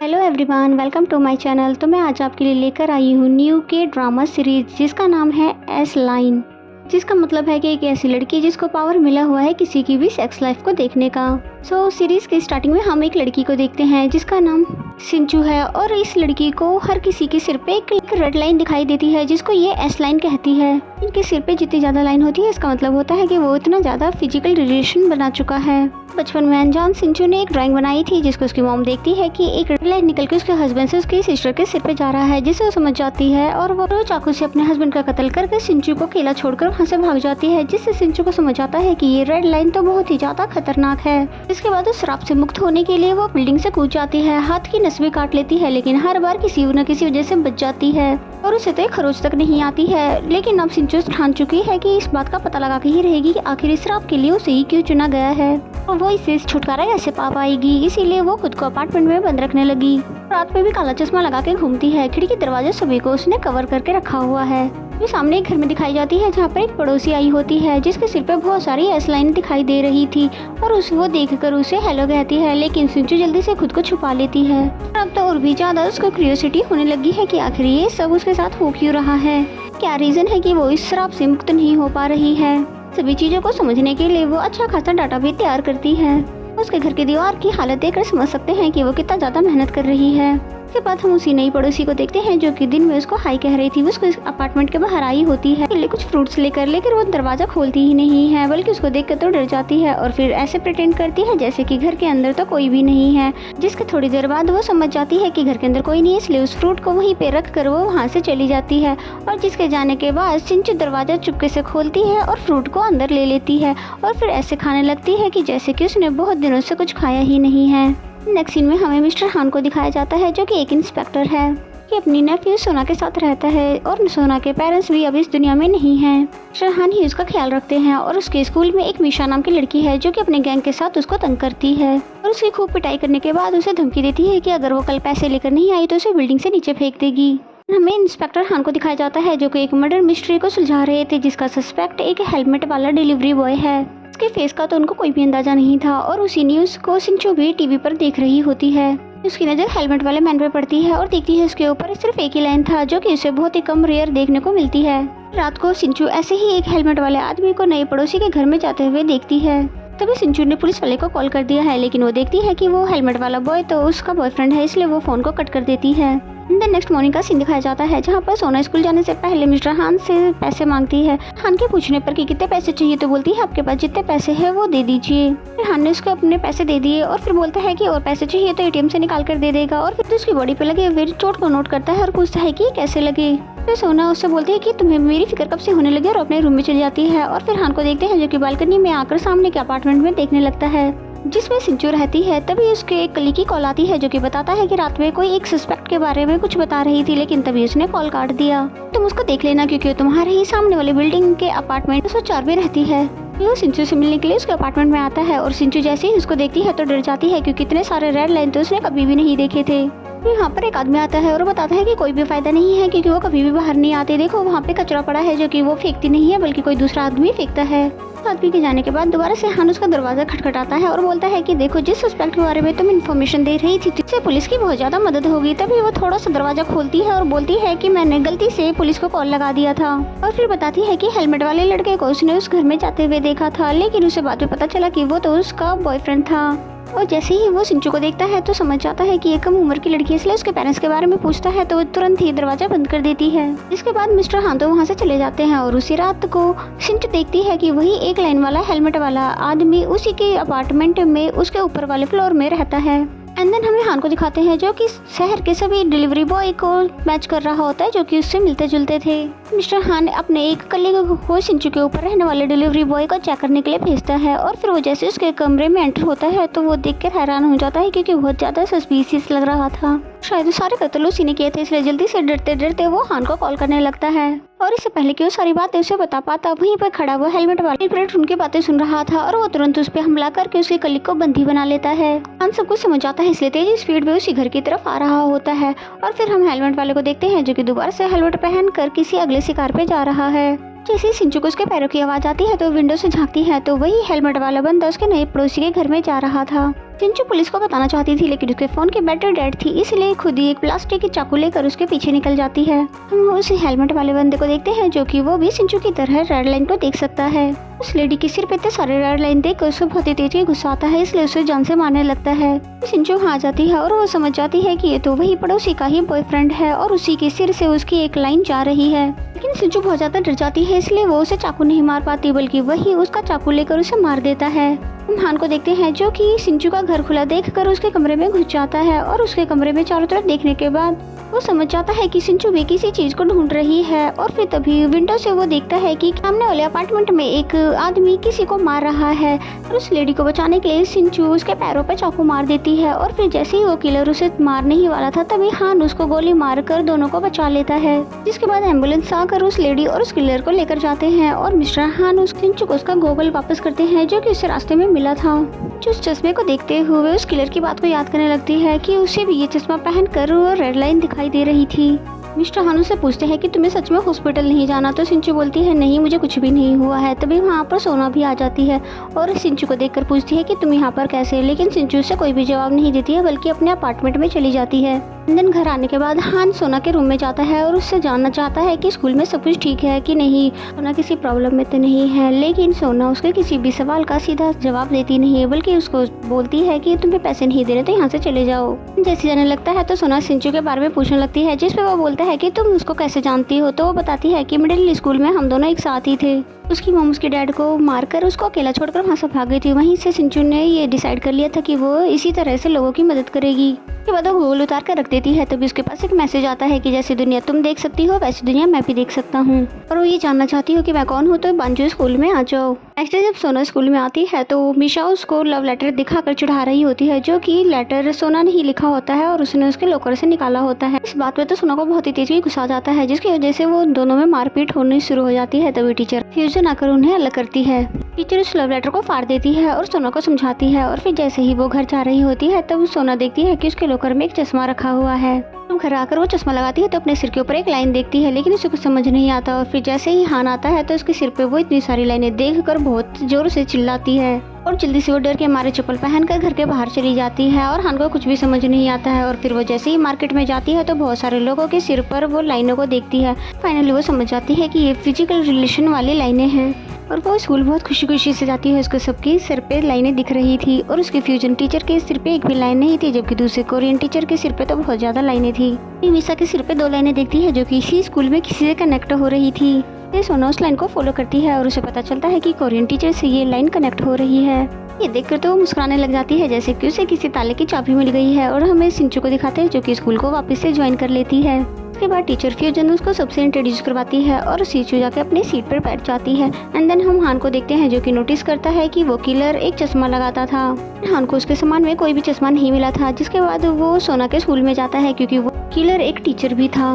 Hello everyone, welcome to my channel. तो मैं आज आपके लिए लेकर आई हूँ न्यू के ड्रामा सीरीज जिसका नाम है एस लाइन, जिसका मतलब है कि एक ऐसी लड़की जिसको पावर मिला हुआ है किसी की भी सेक्स लाइफ को देखने का। सीरीज के स्टार्टिंग में हम एक लड़की को देखते हैं जिसका नाम सिंचू है और इस लड़की को हर किसी के सिर पे एक रेड लाइन दिखाई देती है जिसको ये एस लाइन कहती है। इनके सिर पे जितनी ज्यादा लाइन होती है इसका मतलब होता है कि वो इतना ज्यादा फिजिकल रिलेशन बना चुका है। बचपन में अनजान सिंचू ने एक ड्राइंग बनाई थी जिसको उसकी मॉम देखती है कि एक रेड लाइन निकल के उसके हस्बैंड से उसकी सिस्टर के सिर पे जा रहा है, जिसे वो समझ जाती है और वो चाकू से अपने हस्बैंड का कत्ल करके सिंचू को अकेला छोड़कर वहाँ से भाग जाती है, जिससे सिंचू को समझ आता है कि ये रेड लाइन तो बहुत ही ज्यादा खतरनाक है। इसके बाद उस श्राप से मुक्त होने के लिए वो बिल्डिंग से कूद जाती है, हाथ की नस भी काट लेती है, लेकिन हर बार किसी न किसी वजह से बच जाती है और उसे तो खरोच तक नहीं आती है। लेकिन अब सिंचू ठान चुकी है कि इस बात का पता लगा के ही रहेगी कि आखिर इस श्राप के लिए उसे ही क्यों चुना गया है और वो इससे छुटकारा कैसे पा पाएगी। इसीलिए वो खुद को अपार्टमेंट में बंद रखने लगी। रात में भी काला चश्मा लगा के घूमती है, खिड़की दरवाजे सभी को उसने कवर करके रखा हुआ है। ये सामने एक घर में दिखाई जाती है जहाँ पर एक पड़ोसी आई होती है जिसके सिर पे बहुत सारी एस लाइन दिखाई दे रही थी और वो देखकर उसे हेलो कहती है, लेकिन सिंचू जल्दी से खुद को छुपा लेती है। अब तो और भी ज्यादा उसको क्यूरियोसिटी होने लगी है कि आखिर ये सब उसके साथ हो क्यों रहा है, क्या रीजन है कि वो इस श्राप से मुक्त नहीं हो पा रही है। सभी चीजों को समझने के लिए वो अच्छा खासा डाटा भी तैयार करती है। उसके घर की दीवार की हालत देखकर समझ सकते हैं कि वो कितना ज्यादा मेहनत कर रही है। उसके बाद हम उसी नई पड़ोसी को देखते हैं जो कि दिन में उसको हाई कह रही थी। वो उसको अपार्टमेंट के बाहर आई होती है कुछ फ्रूट्स लेकर, लेकिन वो दरवाजा खोलती ही नहीं है, बल्कि उसको देखकर तो डर जाती है और फिर ऐसे प्रिटेंड करती है जैसे कि घर के अंदर तो कोई भी नहीं है। जिसके थोड़ी देर बाद वो समझ जाती है कि घर के अंदर कोई नहीं है, इसलिए उस फ्रूट को वहीं पे रख कर वो वहाँ से चली जाती है। और जिसके जाने के बाद सिंचू दरवाजा चुपके से खोलती है और फ्रूट को अंदर ले लेती है और फिर ऐसे खाने लगती है कि जैसे कि उसने बहुत दिनों से कुछ खाया ही नहीं है। नेक्स्ट सीन में हमें मिस्टर हान को दिखाया जाता है जो कि एक इंस्पेक्टर है कि अपनी नेफ्यू सोना के साथ रहता है और सोना के पेरेंट्स भी अब इस दुनिया में नहीं हैं। मिस्टर हान ही उसका ख्याल रखते हैं और उसके स्कूल में एक मीशा नाम की लड़की है जो कि अपने गैंग के साथ उसको तंग करती है और उसकी खूब पिटाई करने के बाद उसे धमकी देती है कि अगर वो कल पैसे लेकर नहीं आई तो उसे बिल्डिंग से नीचे फेंक देगी। हमें इंस्पेक्टर हान को दिखाया जाता है जो कि एक मर्डर मिस्ट्री को सुलझा रहे थे जिसका सस्पेक्ट एक हेलमेट वाला डिलीवरी बॉय है। उसके फेस का तो उनको कोई भी अंदाजा नहीं था और उसी न्यूज को सिंचू भी टीवी पर देख रही होती है। उसकी नजर हेलमेट वाले मैन पे पड़ती है और देखती है उसके ऊपर सिर्फ एक ही लाइन था जो कि उसे बहुत ही कम रेयर देखने को मिलती है। रात को सिंचू ऐसे ही एक हेलमेट वाले आदमी को नए पड़ोसी के घर में जाते हुए देखती है। तभी सिंचू ने पुलिस वाले को कॉल कर दिया है, लेकिन वो देखती है कि वो हेलमेट वाला बॉय तो उसका बॉयफ्रेंड है, इसलिए वो फोन को कट कर देती है। नेक्स्ट मॉर्निंग का सीन दिखाया जाता है जहाँ पर सोना स्कूल जाने से पहले मिस्टर हान से पैसे मांगती है। हान के पूछने पर कि कितने पैसे चाहिए तो बोलती है आपके पास जितने पैसे हैं वो दे दीजिए। फिर हान ने उसको अपने पैसे दे दिए और फिर बोलता है कि और पैसे चाहिए तो एटीएम से निकाल कर दे देगा और फिर उसकी बॉडी पे लगे हुए चोट को नोट करता है और पूछता है कि कैसे लगे। तो सोना उससे बोलती है कि तुम्हें मेरी फिक्र कब से होने लगी और अपने रूम में चली जाती है और फिर हान को देखते हैं जो कि बालकनी में आकर सामने के अपार्टमेंट में देखने लगता है जिसमें सिंचू रहती है। तभी उसके एक कली की कॉल आती है जो कि बताता है कि रात में कोई एक सस्पेक्ट के बारे में कुछ बता रही थी, लेकिन तभी उसने कॉल काट दिया। तुम उसको देख लेना क्योंकि तुम्हारे ही सामने वाली बिल्डिंग के अपार्टमेंट 204 में रहती है। वो सिंचू से मिलने के लिए उसके अपार्टमेंट में आता है और सिंचू जैसे ही उसको देखती है तो डर जाती है क्योंकि इतने सारे रेड लाइन तो उसने कभी भी नहीं देखे थे। यहाँ पर एक आदमी आता है और बताता है कि कोई भी फायदा नहीं है क्योंकि वो कभी भी बाहर नहीं आते। देखो वहाँ पे कचरा पड़ा है जो कि वो फेंकती नहीं है बल्कि कोई दूसरा आदमी फेंकता है। आदमी के जाने के बाद दोबारा से हान उसका दरवाजा खटखटाता है और बोलता है कि देखो जिस सस्पेक्ट के बारे में तुम इन्फॉर्मेशन दे रही थी जिससे पुलिस की बहुत ज्यादा मदद होगी। तभी वो थोड़ा सा दरवाजा खोलती है और बोलती है कि मैंने गलती से पुलिस को कॉल लगा दिया था और फिर बताती है कि हेलमेट वाले लड़के को उसने उस घर में जाते हुए देखा था, लेकिन उसे बाद में पता चला कि वो तो उसका बॉयफ्रेंड था। और जैसे ही वो सिंचू को देखता है तो समझ जाता है कि ये कम उम्र की लड़की है, इसलिए उसके पेरेंट्स के बारे में पूछता है तो वो तुरंत ही दरवाजा बंद कर देती है। जिसके बाद मिस्टर हान तो वहाँ से चले जाते हैं और उसी रात को सिंचू देखती है कि वही एक लाइन वाला हेलमेट वाला आदमी उसी के अपार्टमेंट में उसके ऊपर वाले फ्लोर में रहता है। एंड देन हमें हान को दिखाते हैं जो कि शहर के सभी डिलीवरी बॉय को मैच कर रहा होता है जो कि उससे मिलते जुलते थे। मिस्टर हान अपने एक कलीग को सिंचू के ऊपर रहने वाले डिलीवरी बॉय को चेक करने के लिए भेजता है और फिर वो जैसे उसके कमरे में एंटर होता है तो वो देखकर हैरान हो जाता है क्योंकि बहुत ज्यादा सस्पिशियस लग रहा था। शायद सारे कत्ल उसी ने किए थे, इसलिए जल्दी से डरते डरते वो हान को कॉल करने लगता है और इससे पहले कि वो सारी बातें उसे बता पाता वहीं पर खड़ा हुआ हेलमेट वाला पीरियड उनकी बातें सुन रहा था और वो तुरंत उस पर हमला करके उसके कलीग को बंदी बना लेता है। हान सब कुछ समझ आता है, इसलिए तेजी स्पीड में उसी घर की तरफ आ रहा होता है और फिर हम हेलमेट वाले को देखते हैं जो कि दोबारा से हेलमेट पहन कर किसी अगले शिकार पे जा रहा है। जैसे सिंचू को उसके पैरों की आवाज आती है तो विंडो से झांकती है तो वही हेलमेट वाला बंदा उसके नए पड़ोसी के घर में जा रहा था। सिंचू पुलिस को बताना चाहती थी लेकिन उसके फोन की बैटरी डेड थी, इसलिए खुद ही एक प्लास्टिक की चाकू लेकर उसके पीछे निकल जाती है। हम उस हेलमेट वाले बंदे को देखते हैं जो कि वो भी सिंचू की तरह रेड लाइन को देख सकता है। उस लेडी के सिर पे इतने सारे रेड लाइन देख कर उसे बहुत ही तेज गुस्सा आता है, इसलिए उसे जान से मारने लगता है। सिंचू वहाँ आ जाती है और वो समझ जाती है कि ये तो वही पड़ोसी का ही बॉयफ्रेंड है और उसी के सिर से उसकी एक लाइन जा रही है। लेकिन सिंचू बहुत ज्यादा डर जाती है, इसलिए वो उसे चाकू नहीं मार पाती बल्कि वही उसका चाकू लेकर उसे मार देता है। हम हान को देखते हैं जो कि सिंचू का घर खुला देखकर उसके कमरे में घुस जाता है और उसके कमरे में चारों तरफ देखने के बाद वो समझ जाता है कि सिंचू भी किसी चीज को ढूंढ रही है। और फिर तभी विंडो से वो देखता है कि सामने वाले अपार्टमेंट में एक आदमी किसी को मार रहा है और उस लेडी को बचाने के लिए सिंचू उसके पैरों पर चाकू मार देती है। और फिर जैसे ही वो किलर उसे मारने ही वाला था तभी हान उसको गोली मारकर दोनों को बचा लेता है, जिसके बाद एम्बुलेंस आकर उस लेडी और उस किलर को लेकर जाते हैं और मिस्टर हान उस सिंचू को उसका गॉगल वापस करते हैं जो कि उसे रास्ते में मिला था। जो उस चश्मे को देखते हुए उस किलर की बात को याद करने लगती है कि उसे भी ये चश्मा पहनकर वो रेड लाइन दिखाई दे रही थी। मिस्टर हान से पूछते हैं कि तुम्हें सच में हॉस्पिटल नहीं जाना, तो सिंचू बोलती है नहीं मुझे कुछ भी नहीं हुआ है। तभी वहाँ पर सोना भी आ जाती है और सिंचू को देखकर पूछती है कि तुम यहाँ पर कैसे, लेकिन सिंचू से कोई भी जवाब नहीं देती है बल्कि अपने अपार्टमेंट में चली जाती है। दिन घर आने के बाद हान सोना के रूम में जाता है और उससे जानना चाहता है कि स्कूल में सब कुछ ठीक है कि नहीं, सोना किसी प्रॉब्लम में तो नहीं है। लेकिन सोना उसके किसी भी सवाल का सीधा जवाब देती नहीं है बल्कि उसको बोलती है कि तुम्हें पैसे नहीं दे रहे तो यहाँ से चले जाओ। जैसे जाने लगता है तो सोना सिंचू के बारे में पूछने लगती है, जिस पे वो बोलता है कि तुम उसको कैसे जानती हो। तो वो बताती है कि मिडिल स्कूल में हम दोनों एक साथ ही थे। उसकी मॉम उसके डैड को मारकर उसको अकेला छोड़कर वहाँ से भाग गई थी। वहीं से सिंचू ने ये डिसाइड कर लिया था कि वो इसी तरह से लोगों की मदद करेगी। उसके बाद वो गोल उतार कर रख देती है। तभी उसके पास एक मैसेज आता है कि जैसी दुनिया तुम देख सकती हो वैसी दुनिया मैं भी देख सकता हूँ और वो ये जानना चाहती हो कि मैं कौन हूँ, तो बांजू स्कूल में आ जाओ। नेक्स्ट डे जब सोना स्कूल में आती है तो मिशा उसको लव लेटर दिखाकर चढ़ा रही होती है, जो कि लेटर सोना ने ही लिखा होता है और उसने उसके लॉकर से निकाला होता है। इस बात पे तो सोना को बहुत ही तेजी गुस्सा जाता है, जिसकी वजह से वो दोनों में मारपीट होनी शुरू हो जाती है। तभी टीचर फ्यूजन आकर उन्हें अलग करती है। टीचर उस लव लेटर को फाड़ देती है और सोना को समझाती है और फिर जैसे ही वो घर जा रही होती है तब सोना देखती है कि उसके लॉकर में एक चश्मा रखा हुआ है। तुम घर आकर वो चश्मा लगाती है तो अपने सिर के ऊपर एक लाइन देखती है, लेकिन उसे कुछ समझ नहीं आता। और फिर जैसे ही हान आता है तो उसके सिर पे वो इतनी सारी लाइनें देखकर बहुत जोर से चिल्लाती है और जल्दी से वो डर के मारे चप्पल पहनकर घर के बाहर चली जाती है। और हान को कुछ भी समझ नहीं आता है और फिर वो जैसे ही मार्केट में जाती है तो बहुत सारे लोगों के सिर पर वो लाइनों को देखती है। फाइनली वो समझ जाती है कि ये फिजिकल रिलेशन वाली लाइनें हैं और वो स्कूल बहुत खुशी खुशी से जाती है। उसके सबके सिर पे लाइनें दिख रही थी और उसके फ्यूजन टीचर के सिर पे एक भी लाइन नहीं थी, जबकि दूसरे कोरियन टीचर के सिर पे तो बहुत ज्यादा लाइनें थी। मिसा के सिर पे 2 लाइनें देखती है जो कि इसी स्कूल में किसी से कनेक्ट हो रही थी। सोना उस लाइन को फॉलो करती है और उसे पता चलता है कि कोरियन टीचर से ये लाइन कनेक्ट हो रही है। ये देखकर तो वो मुस्कुराने लग जाती है जैसे कि उसे किसी ताले की चाबी मिल गई है और हमें सिंचू को दिखाते हैं जो कि स्कूल को वापस से ज्वाइन कर लेती है। उसके बाद टीचर फ्यूजन उसको सबसे इंट्रोड्यूस करवाती है और सिंचू जाके अपनी सीट पर बैठ जाती है। एंड देन हम हान को देखते हैं जो कि नोटिस करता है कि वो किलर एक चश्मा लगाता था। हान को उसके सामान में कोई भी चश्मा नहीं मिला था, जिसके बाद वो सोना के स्कूल में जाता है क्योंकि वो किलर एक टीचर भी था।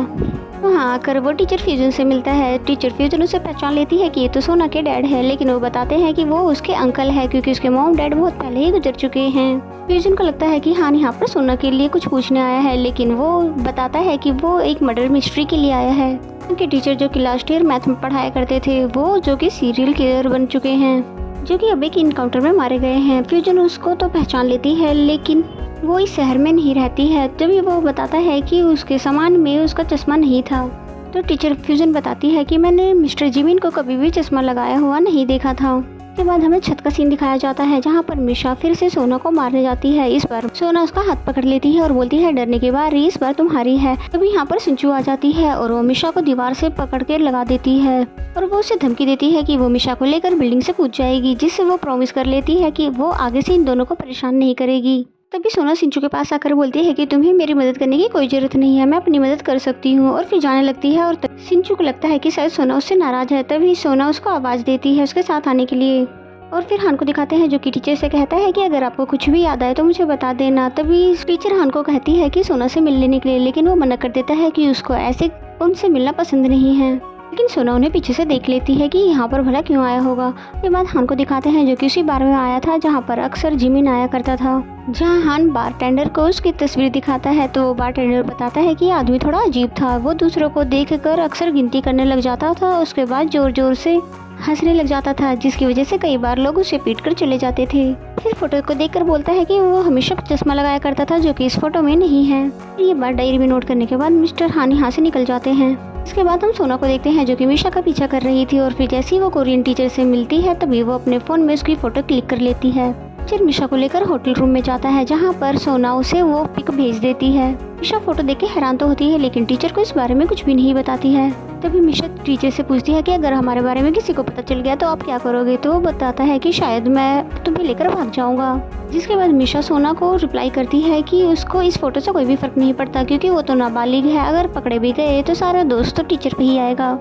वहाँ आकर वो टीचर फ्यूजन से मिलता है। टीचर फ्यूजन उसे पहचान लेती है कि ये तो सोना के डैड है, लेकिन वो बताते हैं कि वो उसके अंकल है क्योंकि उसके मॉम डैड बहुत पहले ही गुजर चुके हैं। फ्यूजन को लगता है कि हाँ यहाँ पर सोना के लिए कुछ पूछने आया है, लेकिन वो बताता है कि वो एक मर्डर मिस्ट्री के लिए आया है। उनके टीचर जो कि लास्ट ईयर मैथ में पढ़ाया करते थे वो जो कि सीरियल किलर बन चुके हैं, जो कि अब एक इनकाउंटर में मारे गए हैं। फ्यूजन उसको तो पहचान लेती है लेकिन वो इस शहर में नहीं रहती है। तभी वो बताता है कि उसके सामान में उसका चश्मा नहीं था। तो टीचर फ्यूजन बताती है कि मैंने मिस्टर जिमिन को कभी भी चश्मा लगाया हुआ नहीं देखा था। उसके बाद हमें छत का सीन दिखाया जाता है जहाँ पर मिशा फिर से सोना को मारने जाती है। इस बार सोना उसका हाथ पकड़ लेती है और बोलती है डरने के बारी इस बार तुम्हारी है। तभी यहाँ पर सिंचू आ जाती है और वो मिशा को दीवार से पकड़ के लगा देती है और वो उसे धमकी देती है कि वो मिशा को लेकर बिल्डिंग से कूद जाएगी, जिससे वो प्रॉमिस कर लेती है कि वो आगे से इन दोनों को परेशान नहीं करेगी। तभी सोना सिंचू के पास आकर बोलती है कि तुम्हें मेरी मदद करने की कोई जरूरत नहीं है, मैं अपनी मदद कर सकती हूँ। और फिर जाने लगती है और सिंचू को लगता है कि शायद सोना उससे नाराज है। तभी सोना उसको आवाज़ देती है उसके साथ आने के लिए और फिर हान को दिखाते हैं जो कि टीचर से कहता है कि अगर आपको कुछ भी याद आए तो मुझे बता देना। तभी टीचर हान को कहती है कि सोना से मिल लेने के लिए, लेकिन वो मना कर देता है कि उसको ऐसे उनसे मिलना पसंद नहीं है। लेकिन सोना उन्हें पीछे से देख लेती है कि यहाँ पर भला क्यों आया होगा। ये बात हान को दिखाते हैं जो कि उसी बार में आया था जहाँ पर अक्सर जिमिन आया करता था। जहाँ हान बारटेंडर को उसकी तस्वीर दिखाता है तो वो बारटेंडर बताता है कि ये आदमी थोड़ा अजीब था। वो दूसरों को देखकर अक्सर गिनती करने लग जाता था, उसके बाद जोर जोर से हंसने लग जाता था, जिसकी वजह से कई बार लोग उसे पीट कर चले जाते थे। फिर फोटो को देखकर बोलता है कि वो हमेशा चश्मा लगाया करता था जो कि इस फोटो में नहीं है। ये बात डायरी में नोट करने के बाद मिस्टर हान यहाँ से निकल जाते हैं। इसके बाद हम सोना को देखते हैं जो कि मिशा का पीछा कर रही थी और फिर जैसे ही वो कोरियन टीचर से मिलती है तभी वो अपने फ़ोन में उसकी फ़ोटो क्लिक कर लेती है। फिर मिशा को लेकर होटल रूम में जाता है जहाँ पर सोना उसे वो पिक भेज देती है। मिशा फोटो देख के हैरान तो होती है लेकिन टीचर को इस बारे में कुछ भी नहीं बताती है। तभी मिशा टीचर से पूछती है कि अगर हमारे बारे में किसी को पता चल गया तो आप क्या करोगे। तो वो बताता है कि शायद मैं तुम्हें लेकर भाग जाऊंगा। जिसके बाद मिशा सोना को रिप्लाई करती है कि उसको इस फोटो से कोई भी फर्क नहीं पड़ता क्योंकि वो तो नाबालिग है, अगर पकड़े भी गए तो सारा दोस्त तो टीचर पे ही आएगा।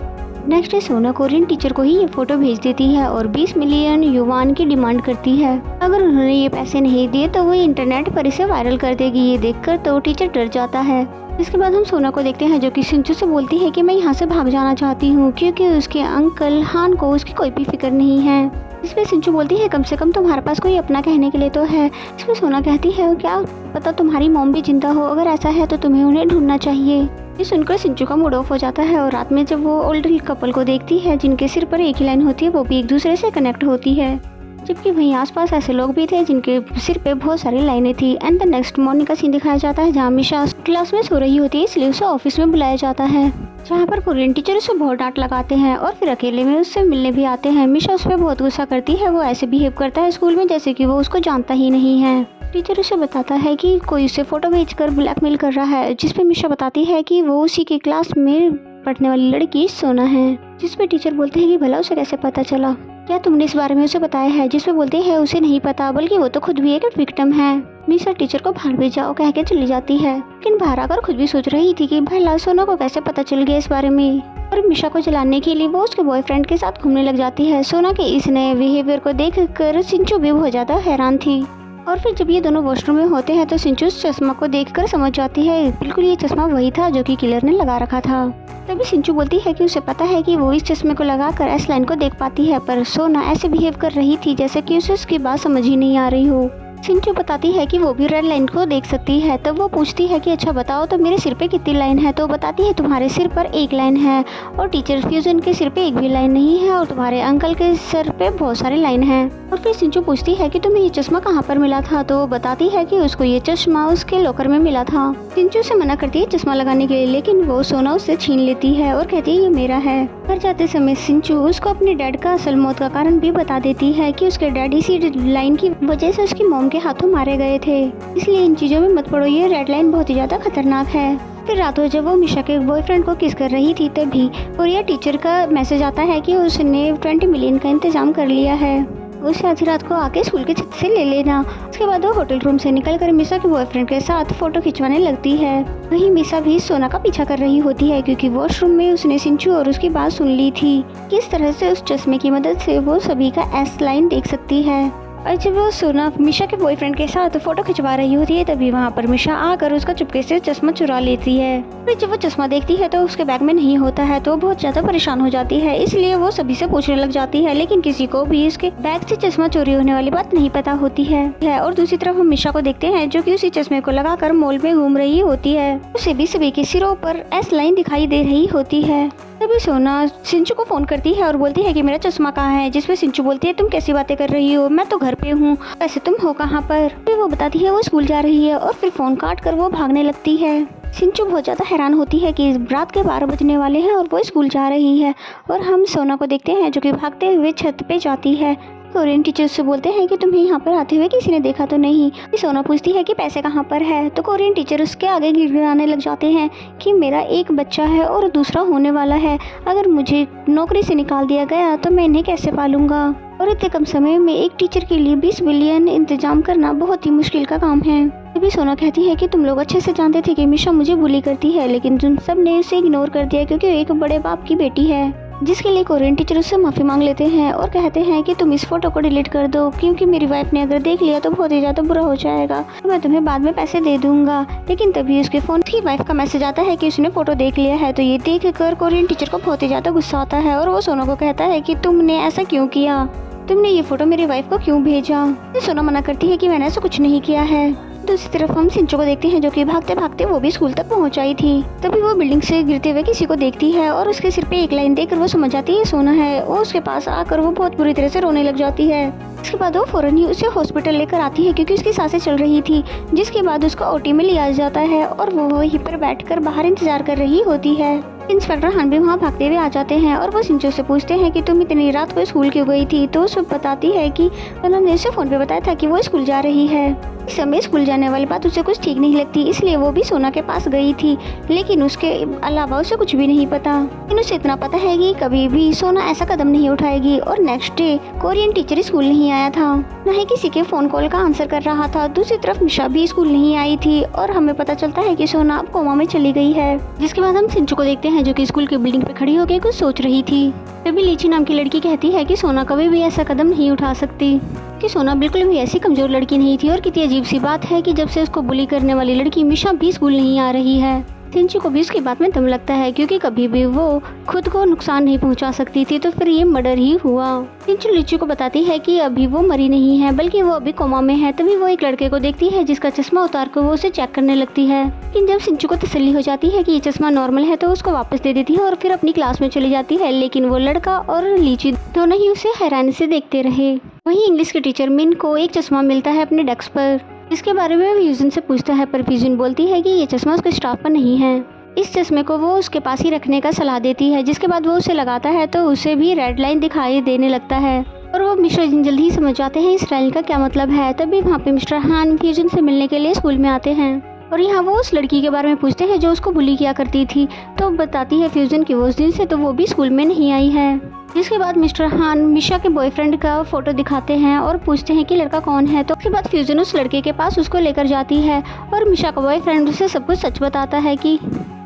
नेक्स्ट डे सोना कोरियन टीचर को ही ये फोटो भेज देती है और 20 मिलियन युवान की डिमांड करती है। अगर उन्होंने ये पैसे नहीं दिए तो वो इंटरनेट पर इसे वायरल कर देगी। ये देखकर तो टीचर डर जाता है। इसके बाद हम सोना को देखते हैं जो कि सिंचू से बोलती है कि मैं यहाँ से भाग जाना चाहती हूँ क्योंकि उसके अंकल हान को उसकी कोई भी फिक्र नहीं है। इसमें सिंचू बोलती है कम से कम तुम्हारे पास कोई अपना कहने के लिए तो है। इसमें सोना कहती है क्या पता तुम्हारी मॉम भी जिंदा हो, अगर ऐसा है तो तुम्हें उन्हें ढूंढना चाहिए। ये सुनकर सिंचू का मूड ऑफ हो जाता है और रात में जब वो ओल्डर कपल को देखती है जिनके सिर पर एक ही लाइन होती है वो भी एक दूसरे से कनेक्ट होती है, जबकि वहीं आसपास ऐसे लोग भी थे जिनके सिर पे बहुत सारी लाइनें थी। एंड द नेक्स्ट मॉर्निंग का सीन दिखाया जाता है जहाँ मिशा क्लास में सो रही होती है इसलिए उसे ऑफिस में बुलाया जाता है जहाँ पर कोरियन टीचर उसे बहुत डांट लगाते हैं और फिर अकेले में उससे मिलने भी आते हैं। मिशा उस पर बहुत गुस्सा करती है, वो ऐसे बिहेव करता है स्कूल में जैसे कि वो उसको जानता ही नहीं है। टीचर उसे बताता है कि कोई उसे फोटो भेजकर ब्लैकमेल कर रहा है, जिसपे मिशा बताती है कि वो उसी की क्लास में पढ़ने वाली लड़की सोना है। जिसपे टीचर बोलते हैं कि भला उसे कैसे पता चला, क्या तुमने इस बारे में उसे बताया है। जिसपे बोलते हैं उसे नहीं पता, बल्कि वो तो खुद भी एक विक्टिम है। मिशा टीचर को बाहर भेज जाओ कह के चली जाती है, लेकिन बाहर आकर खुद भी सोच रही थी कि भला सोना को कैसे पता चल गया इस बारे में। और मिशा को जलाने के लिए वो उसके बॉयफ्रेंड के साथ घूमने लग जाती है। सोना के इस नए बिहेवियर को देखकर सिंचू भी बहुत ज्यादा हैरान थी। और फिर जब ये दोनों वॉशरूम में होते हैं तो सिंचू उस चश्मा को देखकर समझ जाती है बिल्कुल ये चश्मा वही था जो कि किलर ने लगा रखा था। तभी सिंचू बोलती है कि उसे पता है कि वो इस चश्मे को लगाकर एस लाइन को देख पाती है, पर सोना ऐसे बिहेव कर रही थी जैसे कि उसे उसकी बात समझ ही नहीं आ रही हो। सिंचू बताती है कि वो भी रेड लाइन को देख सकती है। तब वो पूछती है कि अच्छा बताओ तो मेरे सिर पे कितनी लाइन है। तो बताती है तुम्हारे सिर पर एक लाइन है और टीचर फ्यूजन के सिर पे एक भी लाइन नहीं है और तुम्हारे अंकल के सर पे बहुत सारी लाइन है। और फिर सिंचू पूछती है कि तुम्हें ये चश्मा कहाँ पर मिला था। तो वो बताती है कि उसको ये चश्मा उसके लॉकर में मिला था। सिंचू से मना करती है चश्मा लगाने के लिए, लेकिन वो सोना उससे छीन लेती है और कहती है ये मेरा है। घर जाते समय सिंचू उसको अपने डैड का असल मौत का कारण भी बता देती है कि उसके डैड इसी लाइन की वजह से उसकी मॉम के हाथों मारे गए थे, इसलिए इन चीजों में मत पड़ो, ये रेड लाइन बहुत ही ज्यादा खतरनाक है। फिर रात को जब वो मिशा के बॉयफ्रेंड को किस कर रही थी तभी कोरिया टीचर का मैसेज आता है कि उसने 20 मिलियन का इंतजाम कर लिया है, उसे आधी रात को आके स्कूल के छत से ले लेना। उसके बाद वो होटल रूम से निकलकर मिशा के बॉयफ्रेंड के साथ फोटो खिंचवाने लगती है। वहीं मिशा भी सोना का पीछा कर रही होती है क्योंकि वॉशरूम में उसने सिंचू और उसकी बात सुन ली थी। किस तरह से उस चश्मे की मदद से वो सभी का एस लाइन देख सकती है। और जब वो सोना मिशा के बॉयफ्रेंड के साथ फोटो खिंचवा रही होती है तभी वहाँ पर मिशा आकर उसका चुपके से चश्मा चुरा लेती है। फिर जब वो चश्मा देखती है तो उसके बैग में नहीं होता है तो बहुत ज्यादा परेशान हो जाती है, इसलिए वो सभी से पूछने लग जाती है, लेकिन किसी को भी उसके बैग से चश्मा चोरी होने वाली बात नहीं पता होती है। और दूसरी तरफ हम मिशा को देखते हैं जो कि उसी चश्मे को लगाकर मॉल में घूम रही होती है। उसे भी सभी के सिरों पर एस लाइन दिखाई दे रही होती है। तभी सोना सिंचू को फोन करती है और बोलती है कि मेरा चश्मा कहाँ है। जिसपे सिंचू बोलती है तुम कैसी बातें कर रही हो, मैं तो घर पे हूँ, वैसे तुम हो कहाँ पर। फिर वो बताती है वो स्कूल जा रही है और फिर फोन काट कर वो भागने लगती है। सिंचू बहुत ज़्यादा हैरान होती है कि रात के 12 बजने वाले हैं और वो स्कूल जा रही है। और हम सोना को देखते हैं जो कि भागते हुए छत पे जाती है। कोरियन टीचर से बोलते हैं कि तुम्हें यहाँ पर आते हुए किसी ने देखा तो नहीं। सोना पूछती है कि पैसे कहाँ पर है। तो कोरियन टीचर उसके आगे गिड़गिड़ाने लग जाते हैं कि मेरा एक बच्चा है और दूसरा होने वाला है, अगर मुझे नौकरी से निकाल दिया गया तो मैं इन्हें कैसे पालूंगा। और इतने कम समय में एक टीचर के लिए 20 बिलियन इंतजाम करना बहुत ही मुश्किल का काम है। तभी सोना कहती है कि तुम लोग अच्छे से जानते थे कि मिशा मुझे बुली करती है, लेकिन तुम सब ने उसे इग्नोर कर दिया क्योंकि वो एक बड़े बाप की बेटी है। जिसके लिए कोरियन टीचर उससे माफ़ी मांग लेते हैं और कहते हैं कि तुम इस फोटो को डिलीट कर दो, क्योंकि मेरी वाइफ ने अगर देख लिया तो बहुत ही ज़्यादा बुरा हो जाएगा, तो मैं तुम्हें बाद में पैसे दे दूंगा। लेकिन तभी उसके फ़ोन की वाइफ का मैसेज आता है कि उसने फ़ोटो देख लिया है। तो ये देख कर कोरियन टीचर को बहुत ही ज़्यादा गुस्सा आता है और वो सोना को कहता है कि तुमने ऐसा क्यों किया, तुमने ये फ़ोटो मेरी वाइफ को क्यों भेजा। सोना मना करती है कि मैंने ऐसा कुछ नहीं किया है। दूसरी तरफ हम सिंचो को देखते हैं जो कि भागते भागते वो भी स्कूल तक पहुंच आई थी। तभी वो बिल्डिंग से गिरते हुए किसी को देखती है और उसके सिर पे एक लाइन देखकर वो समझ जाती है सोना है। वो उसके पास आकर वो बहुत बुरी तरह से रोने लग जाती है। इसके बाद वो फौरन ही उसे हॉस्पिटल लेकर आती है क्योंकि उसकी सांसें चल रही थी। जिसके बाद उसको ओटी में लिया जाता है और वो वहीं पर बैठकर बाहर इंतजार कर रही होती है। इंस्पेक्टर हान भी वहाँ भागते हुए आ जाते हैं और वो सिंचो से पूछते हैं कि तुम इतनी रात को स्कूल क्यों गई थी। तो वो बताती है कि उन्होंने उसे फोन पे बताया था कि वो स्कूल जा रही है। इस समय स्कूल जाने वाली बात उसे कुछ ठीक नहीं लगती, इसलिए वो भी सोना के पास गई थी। लेकिन उसके अलावा उसे कुछ भी नहीं पता। लेकिन उसे इतना पता है कि कभी भी सोना ऐसा कदम नहीं उठाएगी। और next day Korean teacher school नहीं आया था, न ही किसी के फोन कॉल का आंसर कर रहा था। दूसरी तरफ मिशा भी स्कूल नहीं आई थी और हमें पता चलता है कि सोना अब कोमा में चली गई है। जिसके बाद हम सिंचो को देखते हैं जो कि स्कूल की बिल्डिंग पे खड़ी होकर कुछ सोच रही थी। तभी लीची नाम की लड़की कहती है कि सोना कभी भी ऐसा कदम नहीं उठा सकती, कि सोना बिल्कुल भी ऐसी कमजोर लड़की नहीं थी। और कितनी अजीब सी बात है कि जब से उसको बुली करने वाली लड़की मिशा भी स्कूल नहीं आ रही है। सिंचो को भी उसकी बात में दम लगता है क्योंकि कभी भी वो खुद को नुकसान नहीं पहुंचा सकती थी, तो फिर ये मर्डर ही हुआ। सिंचो लीची को बताती है कि अभी वो मरी नहीं है बल्कि वो अभी कोमा में है। तभी वो एक लड़के को देखती है जिसका चश्मा उतार कर वो उसे चेक करने लगती है। लेकिन जब सिंचो को तसल्ली हो जाती है कि ये चश्मा नॉर्मल है तो उसको वापस दे देती है और फिर अपनी क्लास में चली जाती है। लेकिन वो लड़का और लीची दोनों ही उसे हैरानी से देखते रहे। वहीं इंग्लिश के टीचर मिन को एक चश्मा मिलता है अपने डेस्क पर, जिसके बारे में फ्यूजन से पूछता है, पर फ्यूजन बोलती है कि ये चश्मा उसके स्टाफ पर नहीं है। इस चश्मे को वो उसके पास ही रखने का सलाह देती है। जिसके बाद वो उसे लगाता है तो उसे भी रेड लाइन दिखाई देने लगता है और वो मिस्टर जिन जल्दी ही समझ जाते हैं इस लाइन का क्या मतलब है। तभी वहाँ पे मिस्टर हान फ्यूजन से मिलने के लिए स्कूल में आते हैं और यहाँ वो उस लड़की के बारे में पूछते हैं जो उसको बुली किया करती थी। तो बताती है फ्यूजन की वो उस दिन से तो वो भी स्कूल में नहीं आई है। जिसके बाद मिस्टर हान मिशा के बॉयफ्रेंड का फोटो दिखाते हैं और पूछते हैं कि लड़का कौन है। तो उसके बाद फ्यूजन उस लड़के के पास उसको लेकर जाती है और मिशा का बॉयफ्रेंड उसे सब कुछ सच बताता है कि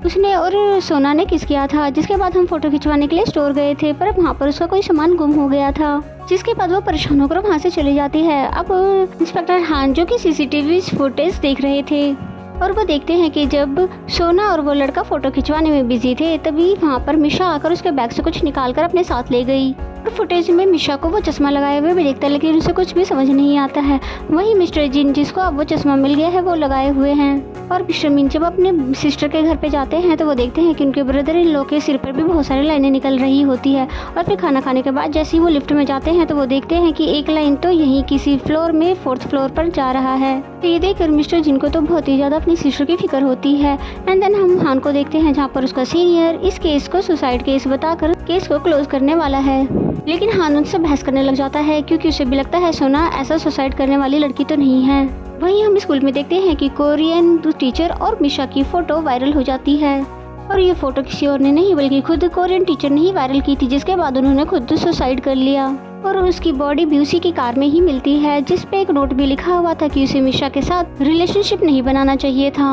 उसने और सोना ने किस किया था। जिसके बाद हम फोटो खिंचवाने के लिए स्टोर गए थे पर वहाँ पर उसका कोई सामान गुम हो गया था। जिसके बाद वो परेशान होकर वहाँ से चली जाती है। अब इंस्पेक्टर हान जो कि सीसीटीवी फुटेज देख रहे थे और वो देखते हैं कि जब सोना और वो लड़का फोटो खिंचवाने में बिजी थे तभी वहाँ पर मिशा आकर उसके बैग से कुछ निकालकर अपने साथ ले गई। और फुटेज में मिशा को वो चश्मा लगाए हुए भी देखता है लेकिन उसे कुछ भी समझ नहीं आता है। वहीं मिस्टर जिन जिसको अब वो चश्मा मिल गया है वो लगाए हुए हैं। और मिस्टर मिन जब अपने सिस्टर के घर पे जाते हैं तो वो देखते हैं कि उनके ब्रदर इन लॉ के सिर पर भी बहुत सारी लाइनें निकल रही होती है। और फिर खाना खाने के बाद जैसे ही वो लिफ्ट में जाते हैं तो वो देखते हैं कि एक लाइन तो यहीं किसी फ्लोर में 4th फ्लोर पर जा रहा है। तो ये देखकर मिस्टर जिन को तो बहुत ही ज़्यादा अपनी सिस्टर की फिक्र होती है। एंड देन हम हान को देखते हैं जहाँ पर उसका सीनियर इस केस को सुसाइड केस बताकर केस को क्लोज करने वाला है। लेकिन हान उनसे बहस करने लग जाता है क्योंकि उसे भी लगता है सोना ऐसा सुसाइड करने वाली लड़की तो नहीं है। वहीं हम स्कूल में देखते हैं कि कोरियन टीचर और मिशा की फोटो वायरल हो जाती है और ये फोटो किसी और ने नहीं बल्कि खुद कोरियन टीचर ने ही वायरल की थी। जिसके बाद उन्होंने खुद सुसाइड कर लिया और उसकी बॉडी भी उसी की कार में ही मिलती है जिसपे एक नोट भी लिखा हुआ था कि उसे मिशा के साथ रिलेशनशिप नहीं बनाना चाहिए था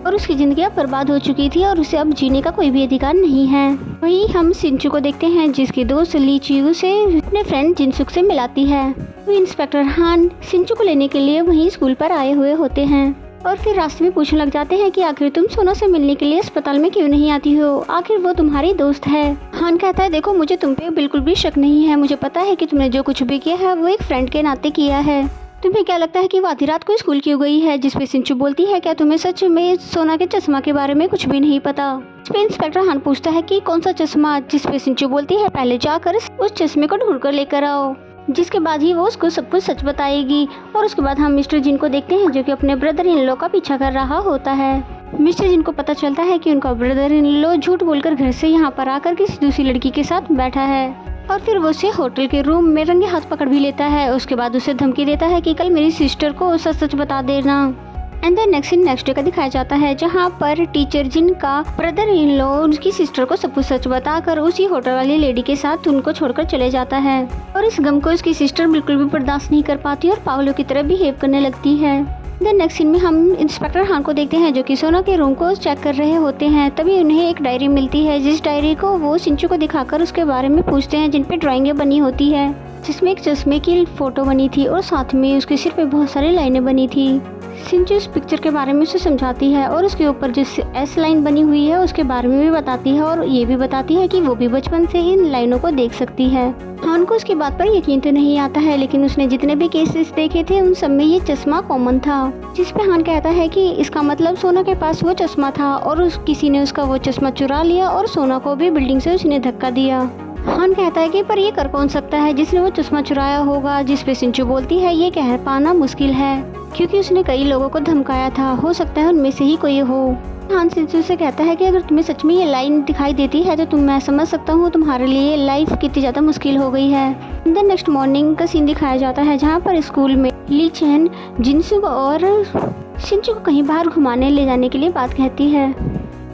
और उसकी जिंदगी अब बर्बाद हो चुकी थी और उसे अब जीने का कोई भी अधिकार नहीं है। वहीं हम सिंचू को देखते हैं जिसकी दोस्त लीची उसे अपने फ्रेंड जिनसुक से मिलाती है। तो इंस्पेक्टर हान सिंचू को लेने के लिए वहीं स्कूल पर आए हुए होते हैं और फिर रास्ते में पूछने लग जाते हैं कि आखिर तुम सोना से मिलने के लिए अस्पताल में क्यों नहीं आती हो, आखिर वो तुम्हारी दोस्त है। हान कहता है देखो मुझे तुम पे बिल्कुल भी शक नहीं है, मुझे पता है कि तुमने जो कुछ भी किया है वो एक फ्रेंड के नाते किया है। तुम्हें क्या लगता है कि वो आधी रात को स्कूल क्यों गई है। जिसपे सिंचू बोलती है क्या तुम्हें सच में सोना के चश्मा के बारे में कुछ भी नहीं पता। इसपे इंस्पेक्टर हान पूछता है कि कौन सा चश्मा। जिसपे सिंचू बोलती है पहले जाकर उस चश्मे को ढूंढ कर लेकर आओ, जिसके बाद ही वो उसको सब कुछ सच बताएगी। और उसके बाद हम मिस्टर जिन को देखते हैं जो कि अपने ब्रदर इन लॉ का पीछा कर रहा होता है। मिस्टर जिन को पता चलता है कि उनका ब्रदर इन लॉ झूठ बोलकर घर से यहाँ पर आकर किसी दूसरी लड़की के साथ बैठा है और फिर वो उसे होटल के रूम में रंगे हाथ पकड़ भी लेता है। उसके बाद उसे धमकी देता है कि कल मेरी सिस्टर को सच सच बता देना। एंड देन नेक्स्ट डे का दिखाया जाता है जहाँ पर टीचर जिनका ब्रदर इन लॉ उनकी सिस्टर को सब कुछ सच बताकर उसी होटल वाली लेडी के साथ उनको छोड़कर चले जाता है और इस गम को उसकी सिस्टर बिल्कुल भी बर्दाश्त नहीं कर पाती और पागलों की तरह बिहेव करने लगती है। देन नेक्स्ट सीन में हम इंस्पेक्टर हान को देखते हैं जो कि सोना के रूम को चेक कर रहे होते हैं। तभी उन्हें एक डायरी मिलती है, जिस डायरी को वो सिंचू को दिखाकर उसके बारे में पूछते हैं, जिन पे ड्राइंगें बनी होती है, जिसमें एक चश्मे की फोटो बनी थी और साथ में उसके सिर पे बहुत सारी लाइनें बनी थी। सिंचू इस पिक्चर के बारे में उसे समझाती है और उसके ऊपर जिस एस लाइन बनी हुई है उसके बारे में भी बताती है और ये भी बताती है कि वो भी बचपन से इन लाइनों को देख सकती है। हान को उसकी बात पर यकीन तो नहीं आता है, लेकिन उसने जितने भी केसेस देखे थे उन सब में ये चश्मा कॉमन था, जिस पे हान कहता है कि इसका मतलब सोना के पास वो चश्मा था और किसी ने उसका वो चश्मा चुरा लिया और सोना को भी बिल्डिंग से उसने धक्का दिया। हान कहता है कि पर ये कर कौन सकता है जिसने वो चश्मा चुराया होगा, जिस पे सिंचू बोलती है ये कह पाना मुश्किल है क्योंकि उसने कई लोगों को धमकाया था, हो सकता है उनमें से ही कोई हो। हान सिंचू से कहता है कि अगर तुम्हें सच में ये लाइन दिखाई देती है तो मैं समझ सकता हूँ तुम्हारे लिए लाइफ कितनी ज़्यादा मुश्किल हो गई है। देन नेक्स्ट मॉर्निंग का सीन दिखाया जाता है जहाँ पर स्कूल में ली चेन जिनसुक और सिंचू को कहीं बाहर घुमाने ले जाने के लिए बात कहती है,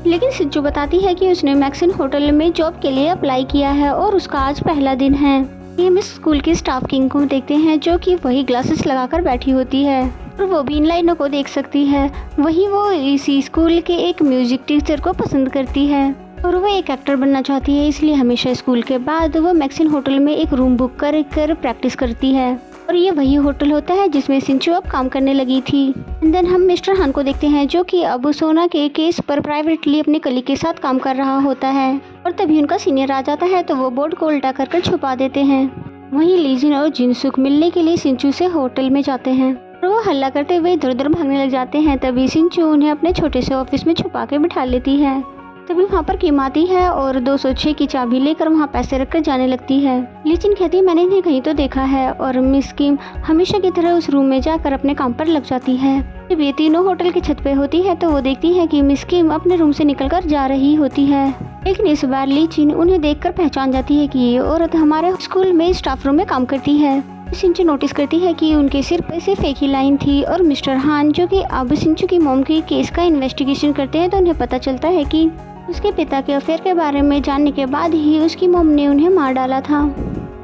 लेकिन सिंचू बताती है कि उसने मैक्सिन होटल में जॉब के लिए अप्लाई किया है और उसका आज पहला दिन है। ये हम स्कूल की स्टाफ किंग को देखते हैं जो कि वही ग्लासेस लगाकर बैठी होती है और वो भी इन लाइनों को देख सकती है। वहीं वो इसी स्कूल के एक म्यूजिक टीचर को पसंद करती है और वो एक एक्टर बनना चाहती है, इसलिए हमेशा स्कूल के बाद वो मैक्सिन होटल में एक रूम बुक कर प्रैक्टिस करती है और ये वही होटल होता है जिसमें सिंचू अब काम करने लगी थी। देन हम मिस्टर हान को देखते हैं जो कि अब सोना के केस पर प्राइवेटली अपने कलीग के साथ काम कर रहा होता है और तभी उनका सीनियर आ जाता है तो वो बोर्ड को उल्टा कर छुपा देते हैं। वहीं लीजिन और जिनसुक मिलने के लिए सिंचू से होटल में जाते हैं और वो हल्ला करते हुए इधर उधर भागने लग जाते हैं। तभी सिंचू उन्हें अपने छोटे से ऑफिस में छुपा के बिठा लेती है। तभी वहाँ पर किम आती है और 206 की चाबी लेकर वहाँ पैसे रखकर जाने लगती है। लीचिन कहती है मैंने इन्हें कहीं तो देखा है और मिस किम हमेशा की तरह उस रूम में जाकर अपने काम पर लग जाती है। जब ये तीनों होटल की छत पे होती है तो वो देखती है कि मिस किम अपने रूम से निकलकर जा रही होती है, लेकिन इस बार लीचिन उन्हें देखकर पहचान जाती है कि ये औरत हमारे स्कूल में स्टाफ रूम में काम करती है। सिंचू नोटिस करती है कि उनके सिर पर सिर्फ एक ही लाइन थी और मिस्टर हान जो कि अब सिंचू की मॉम के केस का इन्वेस्टिगेशन करते हैं तो उन्हें पता चलता है कि उसके पिता के अफेयर के बारे में जानने के बाद ही उसकी मॉम ने उन्हें मार डाला था।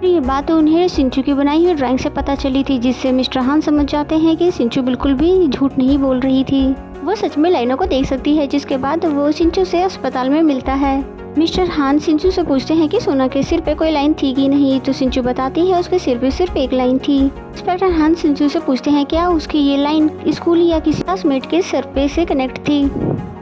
ये बात उन्हें सिंचू की बनाई हुई ड्राइंग से पता चली थी, जिससे मिस्टर हान समझ जाते हैं कि सिंचू बिल्कुल भी झूठ नहीं बोल रही थी, वो सच में लाइनों को देख सकती है। जिसके बाद वो सिंचू से अस्पताल में मिलता है। मिस्टर हान सिंचू से पूछते हैं कि सोना के सिर पे कोई लाइन थी कि नहीं, तो सिंचू बताती है उसके सिर पे सिर्फ एक लाइन थी। इंस्पेक्टर हान सिंचू से पूछते हैं क्या उसकी ये लाइन स्कूल या किसी क्लासमेट के सर पे से कनेक्ट थी,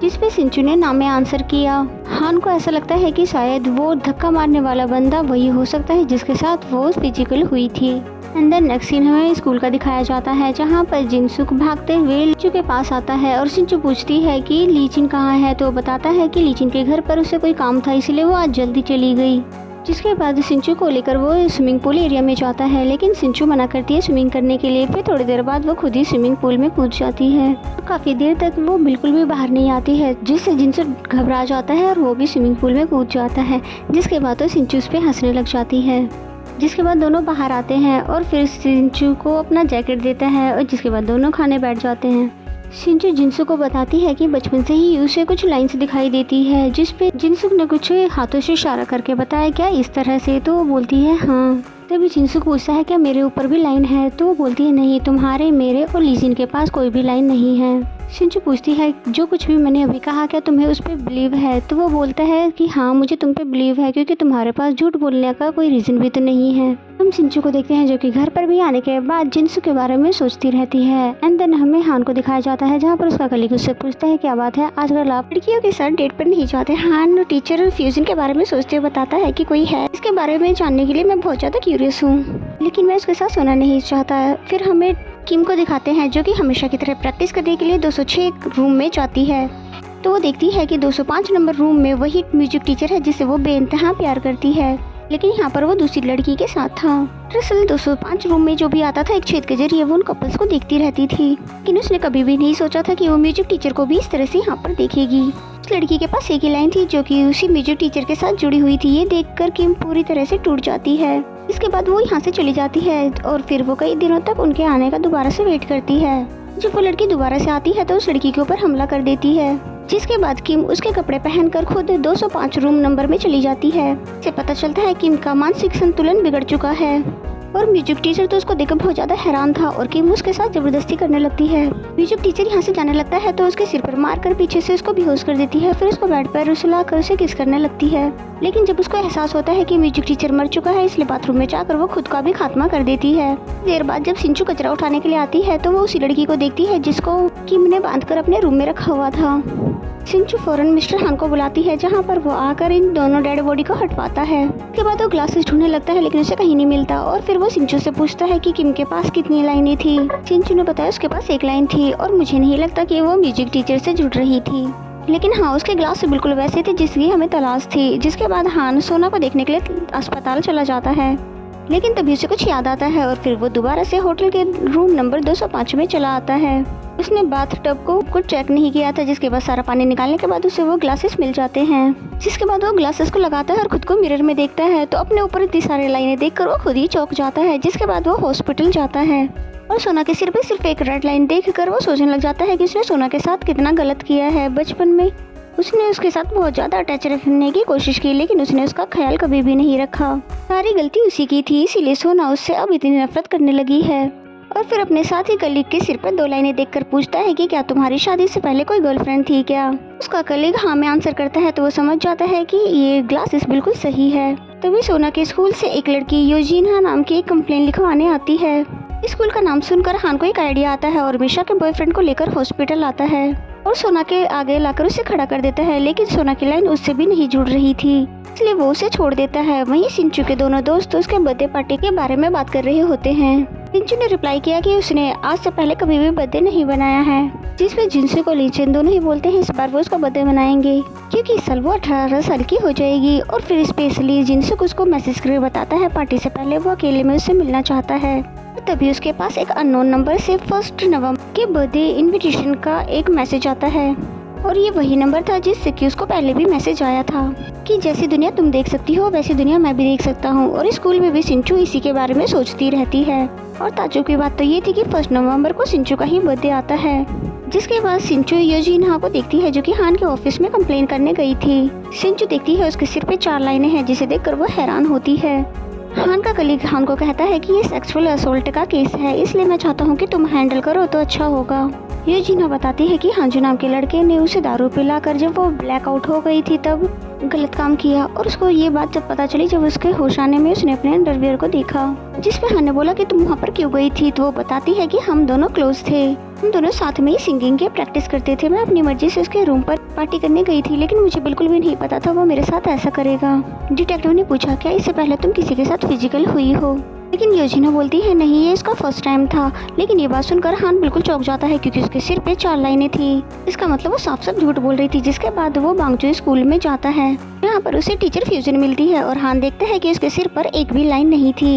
जिस पे सिंचू ने नाम में आंसर किया। हान को ऐसा लगता है कि शायद वो धक्का मारने वाला बंदा वही हो सकता है जिसके साथ वो फिजिकल हुई थी। एंड देन नेक्स्ट सीन हमें स्कूल का दिखाया जाता है जहाँ पर जिनसुक भागते हुए लीचू के पास आता है और सिंचू पूछती है कि लीचिन कहाँ है, तो बताता है कि लीचिन के घर पर उसे कोई काम था इसलिए वो आज जल्दी चली गई। जिसके बाद सिंचू को लेकर वो स्विमिंग पूल एरिया में जाता है, लेकिन सिंचू मना करती है स्विमिंग करने के लिए। फिर थोड़ी देर बाद वो खुद ही स्विमिंग पूल में कूद जाती है। काफ़ी देर तक वो बिल्कुल भी बाहर नहीं आती है, जिससे जिनसुक घबरा जाता है और वो भी स्विमिंग पूल में कूद जाता है। जिसके बाद तो सिंचू उस पर हंसने लग जाती है। जिसके बाद दोनों बाहर आते हैं और फिर सिंचू को अपना जैकेट देता है और जिसके बाद दोनों खाने बैठ जाते हैं। सिंचू जिनसुक को बताती है कि बचपन से ही उसे कुछ लाइंस दिखाई देती है, जिस पे जिनसुक ने कुछ हाथों से इशारा करके बताया क्या इस तरह से, तो वो बोलती है हाँ। तभी जिनसुक पूछता है क्या मेरे ऊपर भी लाइन है, तो वो बोलती है नहीं, तुम्हारे, मेरे और लीजिन के पास कोई भी लाइन नहीं है। सिंचू पूछती है जो कुछ भी मैंने अभी कहा क्या तुम्हें उस पर बिलीव है, तो वो बोलता है कि हाँ मुझे तुम पे बिलीव है क्योंकि तुम्हारे पास झूठ बोलने का कोई रीज़न भी तो नहीं है। हम सिंचू को देखते हैं जो कि घर पर भी आने के बाद जिनसुक के बारे में सोचती रहती है। एंड देन हमें हान को दिखाया जाता है जहाँ पर उसका कलीग उससे पूछता है क्या बात है आजकल आप लड़कियों के साथ डेट पर नहीं जाते। हान टीचर फ्यूजन के बारे में सोचते हुए बताता है कि कोई है, इसके बारे में जानने के लिए मैं बहुत ज़्यादा क्यूरियस हूँ, लेकिन मैं उसके साथ सोना नहीं चाहता। फिर हमें किम को दिखाते हैं जो कि हमेशा की तरह प्रैक्टिस करने के लिए 206 रूम में जाती है। तो वो देखती है कि 205 नंबर रूम में वही म्यूजिक टीचर है जिससे वो बेइंतहा प्यार करती है, लेकिन यहाँ पर वो दूसरी लड़की के साथ था। दरअसल 205 रूम में जो भी आता था एक छेद के जरिए वो उन कपल्स को देखती रहती थी, लेकिन उसने कभी भी नहीं सोचा था कि वो म्यूजिक टीचर को भी इस तरह से यहाँ पर देखेगी। उस लड़की के पास एक ही लाइन थी जो कि उसी म्यूजिक टीचर के साथ जुड़ी हुई थी। ये देखकर किम पूरी तरह से टूट जाती है। इसके बाद वो यहाँ से चली जाती है और फिर वो कई दिनों तक उनके आने का दोबारा से वेट करती है। जब वो लड़की दोबारा से आती है तो उस लड़की के ऊपर हमला कर देती है, जिसके बाद किम उसके कपड़े पहनकर खुद 205 रूम नंबर में चली जाती है। इसे पता चलता है किम का मानसिक संतुलन बिगड़ चुका है। और म्यूजिक टीचर तो उसको देखकर बहुत ज्यादा हैरान था और किम उसके साथ जबरदस्ती करने लगती है। म्यूजिक टीचर यहाँ से जाने लगता है तो उसके सिर पर मारकर पीछे से उसको बेहोश कर देती है, फिर उसको बेड पर सुलाकर उसे किस करने लगती है। लेकिन जब उसको एहसास होता है कि म्यूजिक टीचर मर चुका है, इसलिए बाथरूम में जाकर वो खुद का भी खात्मा कर देती है। देर बाद जब सिंचू कचरा उठाने के लिए आती है तो वो उसी लड़की को देखती है जिसको किम ने बांधकर अपने रूम में रखा हुआ था। सिंचू फौरन मिस्टर हान को बुलाती है, जहाँ पर वो आकर इन दोनों डेड बॉडी को हटवाता है। उसके बाद वो ग्लासेस ढूंढने लगता है लेकिन उसे कहीं नहीं मिलता और फिर वो सिंचू से पूछता है कि किम के पास कितनी लाइनें थी। सिंचू ने बताया उसके पास 1 लाइन थी और मुझे नहीं लगता कि वो म्यूजिक टीचर से जुड़ रही थी। लेकिन हाँ, उसके ग्लास बिल्कुल वैसे थे जिसकी हमें तलाश थी। जिसके बाद हान सोना को देखने के लिए अस्पताल चला जाता है, लेकिन तभी उसे कुछ याद आता है और फिर वो दोबारा से होटल के रूम नंबर 205 में चला आता है। उसने बाथ टब को कुछ चेक नहीं किया था, जिसके बाद सारा पानी निकालने के बाद उसे वो ग्लासेस मिल जाते हैं। जिसके बाद वो ग्लासेस को लगाता है और खुद को मिरर में देखता है तो अपने ऊपर इतनी सारी लाइनें देखकर वो खुद ही चौंक जाता है। जिसके बाद वो हॉस्पिटल जाता है और सोना के सिर पे सिर्फ एक रेड लाइन देखकर वो सोचने लग जाता है कि उसने सोना के साथ कितना गलत किया है। बचपन में उसने उसके साथ बहुत ज़्यादा अटैच रखने की कोशिश की लेकिन उसने उसका ख्याल कभी भी नहीं रखा। सारी गलती उसी की थी, इसीलिए सोना उससे अब इतनी नफरत करने लगी है। और फिर अपने साथी कलीग के सिर पर 2 लाइनें देखकर पूछता है कि क्या तुम्हारी शादी से पहले कोई गर्लफ्रेंड थी क्या। उसका कलीग हाँ में आंसर करता है तो वो समझ जाता है कि ये ग्लासेस बिल्कुल सही है। तभी सोना के स्कूल से एक लड़की योजीना नाम की एक कंप्लेन लिखवाने आती है। स्कूल का नाम सुनकर हान को एक आइडिया आता है और मिशा के बॉयफ्रेंड को लेकर हॉस्पिटल आता है और सोना के आगे लाकर उसे खड़ा कर देता है। लेकिन सोना की लाइन उससे भी नहीं जुड़ रही थी, इसलिए वो उसे छोड़ देता है। वहीं सिंचू के दोनों दोस्त उसके बर्थडे पार्टी के बारे में बात कर रहे होते हैं। सिंचू ने रिप्लाई किया कि उसने आज से पहले कभी भी बर्थडे नहीं बनाया है, जिसमें जिनसे को लिंचन दोनों ही बोलते हैं इस बार वो उसका बर्थडे मनाएंगे क्योंकि इस साल वो 18 साल की हो जाएगी। और फिर स्पेशली जिनसे उसको मैसेज करके बताता है पार्टी से पहले वो अकेले में उससे मिलना चाहता है। तभी उसके पास एक अननोन नंबर से 1 नवंबर के बर्थडे इनविटेशन का एक मैसेज आता है और ये वही नंबर था जिससे कि उसको पहले भी मैसेज आया था कि जैसी दुनिया तुम देख सकती हो वैसी दुनिया मैं भी देख सकता हूँ। और स्कूल में भी सिंचू इसी के बारे में सोचती रहती है। और ताज्जुब की बात तो ये थी कि 1 नवंबर को सिंचू का ही बर्थडे आता है। जिसके बाद सिंचू योजीना को देखती है जो कि हान के ऑफिस में कंप्लेन करने गई थी। सिंचू देखती है उसके सिर पे 4 लाइनें हैं, जिसे देखकर वो हैरान होती है। हान का कलीग हान को कहता है कि ये सेक्सुअल असोल्ट का केस है, इसलिए मैं चाहता हूँ कि तुम हैंडल करो तो अच्छा होगा। योजीना बताती है कि हांजू नाम के लड़के ने उसे दारू पिलाकर जब वो ब्लैकआउट हो गई थी तब गलत काम किया। और उसको ये बात जब पता चली जब उसके होश आने में उसने अपने अंडरवियर को देखा। जिसपे हान ने बोला कि तुम वहाँ पर क्यों गई थी, तो वो बताती है कि हम दोनों क्लोज थे, हम दोनों साथ में ही सिंगिंग की प्रैक्टिस करते थे। मैं अपनी मर्जी से उसके रूम पर पार्टी करने गई थी लेकिन मुझे बिल्कुल भी नहीं पता था वो मेरे साथ ऐसा करेगा। डिटेक्टिव ने पूछा क्या इससे पहले तुम किसी के साथ फिजिकल हुई हो, लेकिन योजीना बोलती है नहीं ये इसका फर्स्ट टाइम था। लेकिन ये बात सुनकर हान बिल्कुल चौंक जाता है क्योंकि उसके सिर पे 4 लाइनें थी। इसका मतलब वो साफ साफ झूठ बोल रही थी। जिसके बाद वो बांगजू स्कूल में जाता है, यहाँ पर उसे टीचर फ्यूजन मिलती है और हान देखता है कि उसके सिर पर एक भी लाइन नहीं थी।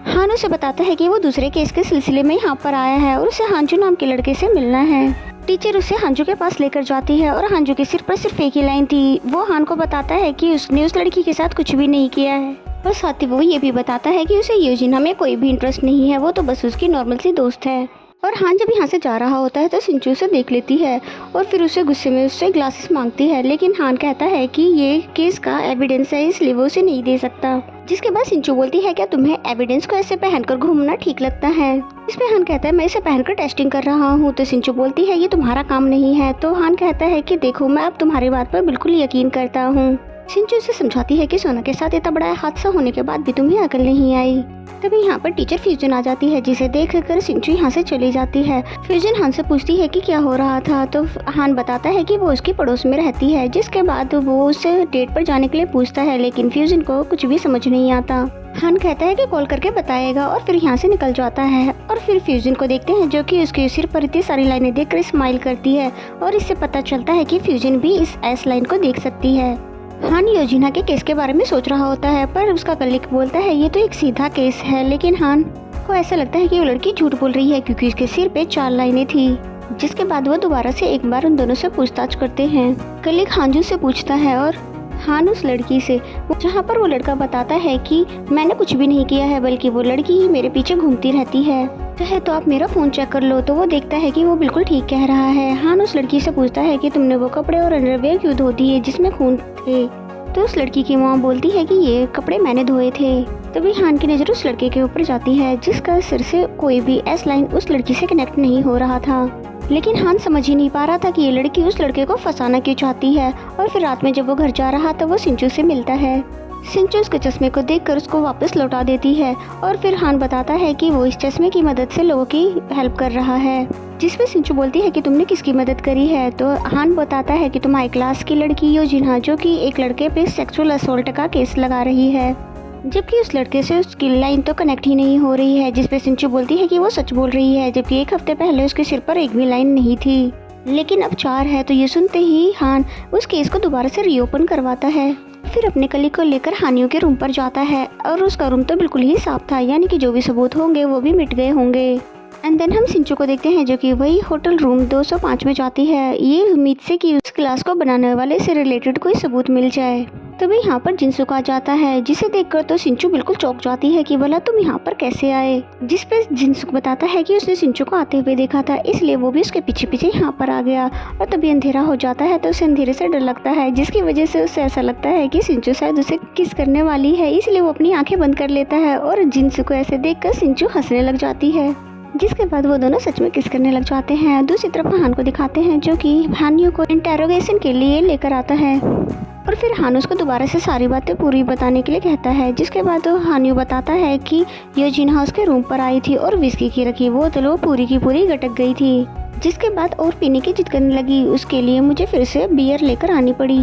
हान उसे बताता है कि वो दूसरे केस के सिलसिले में यहाँ पर आया है और उसे हांजू नाम के लड़के से मिलना है। टीचर उसे हांजू के पास लेकर जाती है और हांजू के सिर पर सिर्फ एक ही लाइन थी। वो हान को बताता है कि उसने उस लड़की के साथ कुछ भी नहीं किया है और साथ ही वो ये भी बताता है कि उसे योजीना में कोई भी इंटरेस्ट नहीं है, वो तो बस उसकी नॉर्मल सी दोस्त है। और हान जब यहाँ से जा रहा होता है तो सिंचू उसे देख लेती है और फिर उसे गुस्से में उससे ग्लासेस मांगती है। लेकिन हान कहता है कि ये केस का एविडेंस है इसलिए वो उसे नहीं दे सकता। जिसके बाद सिंचू बोलती है क्या तुम्हें एविडेंस को ऐसे पहनकर घूमना ठीक लगता है। इसमें हान कहता है मैं इसे पहनकर टेस्टिंग कर रहा हूँ। तो सिंचू बोलती है ये तुम्हारा काम नहीं है। तो हान कहता है कि देखो मैं अब तुम्हारी बात पर बिल्कुल यकीन करता हूँ। सिंचू उसे समझाती है कि सोना के साथ इतना बड़ा हादसा होने के बाद भी तुम्हें अकल नहीं आई। तभी यहाँ पर टीचर फ्यूजन आ जाती है जिसे देखकर सिंचू यहाँ से चली जाती है। फ्यूजन हान से पूछती है कि क्या हो रहा था, तो हान बताता है कि वो उसकी पड़ोस में रहती है। जिसके बाद वो उससे डेट पर जाने के लिए पूछता है लेकिन फ्यूजन को कुछ भी समझ नहीं आता। हान कहता है कि कॉल करके बताएगा और फिर यहाँ से निकल जाता है। और फिर फ्यूजन को देखते हैं जो कि उसके सिर पर इतनी सारी लाइनें देखकर स्माइल करती है और इससे पता चलता है कि फ्यूजन भी इस एस लाइन को देख सकती है। हान योजीना के केस के बारे में सोच रहा होता है पर उसका कलीग बोलता है ये तो एक सीधा केस है। लेकिन हान को ऐसा लगता है कि वो लड़की झूठ बोल रही है क्योंकि उसके सिर पे 4 लाइनें थी। जिसके बाद वो दोबारा से एक बार उन दोनों से पूछताछ करते हैं। कलीग हांजू से पूछता है और हान उस लड़की से, जहाँ पर वो लड़का बताता है कि मैंने कुछ भी नहीं किया है बल्कि वो लड़की ही मेरे पीछे घूमती रहती है, चाहे तो आप मेरा फोन चेक कर लो। तो वो देखता है कि वो बिल्कुल ठीक कह रहा है। हान उस लड़की से पूछता है कि तुमने वो कपड़े और अंडरवेयर क्यों धो दिए जिसमें खून थे। तो उस लड़की की माँ बोलती है कि ये कपड़े मैंने धोए थे। तभी हान की नज़र उस लड़के के ऊपर जाती है जिसका सिर से कोई भी एस लाइन उस लड़की से कनेक्ट नहीं हो रहा था। लेकिन हान समझ ही नहीं पा रहा था कि ये लड़की उस लड़के को फंसाना क्यों चाहती है। और फिर रात में जब वो घर जा रहा तो वो सिंचू से मिलता है। सिंचू उसके चश्मे को देखकर उसको वापस लौटा देती है और फिर हान बताता है कि वो इस चश्मे की मदद से लोगों की हेल्प कर रहा है। जिसमें सिंचू बोलती है कि तुमने किसकी मदद करी है। तो हान बताता है कि तुम हाई क्लास की लड़की यो जिन्हा जो कि एक लड़के पे सेक्सुअल असोल्ट का केस लगा रही है, जबकि उस लड़के से उसकी लाइन तो कनेक्ट ही नहीं हो रही है। जिसपे सिंचू बोलती है कि वो सच बोल रही है, जबकि एक हफ्ते पहले उसके सिर पर एक भी लाइन नहीं थी, लेकिन अब 4 है। तो ये सुनते ही हान उस केस को दोबारा से रीओपन करवाता है। फिर अपने कलीग को लेकर हानियों के रूम पर जाता है और उसका रूम तो बिल्कुल ही साफ था, यानी कि जो भी सबूत होंगे वो भी मिट गए होंगे। एंड देन हम सिंचू को देखते हैं जो कि वही होटल रूम 205 में जाती है, ये उम्मीद से कि उस क्लास को बनाने वाले से रिलेटेड कोई सबूत मिल जाए। तभी यहाँ पर जिनसुक आ जाता है, जिसे देखकर तो सिंचू बिल्कुल चौंक जाती है कि भला तुम यहाँ पर कैसे आए। जिस पे जिनसुक बताता है कि उसने सिंचू को आते हुए देखा था, इसलिए वो भी उसके पीछे पीछे यहाँ पर आ गया। और तभी अंधेरा हो जाता है तो उसे अंधेरे से डर लगता है, जिसकी वजह से उसे ऐसा लगता है कि सिंचू शायद उसे किस करने वाली है, इसलिए वो अपनी आंखें बंद कर लेता है। और जिनसुक को ऐसे देखकर सिंचू हंसने लग जाती है, जिसके बाद वो दोनों सच में किस करने लग जाते हैं। दूसरी तरफ हान को दिखाते हैं जो कि हानियों को इंटेरोगेशन के लिए लेकर आता है और फिर हान उसको दोबारा से सारी बातें पूरी बताने के लिए कहता है। जिसके बाद वो हानियों बताता है कि यो जिन्हा उसके रूम पर आई थी और विस्की की रखी बोतल वो पूरी की पूरी गटक गई थी। जिसके बाद और पीने की जिद करने लगी, उसके लिए मुझे फिर से बियर लेकर आनी पड़ी।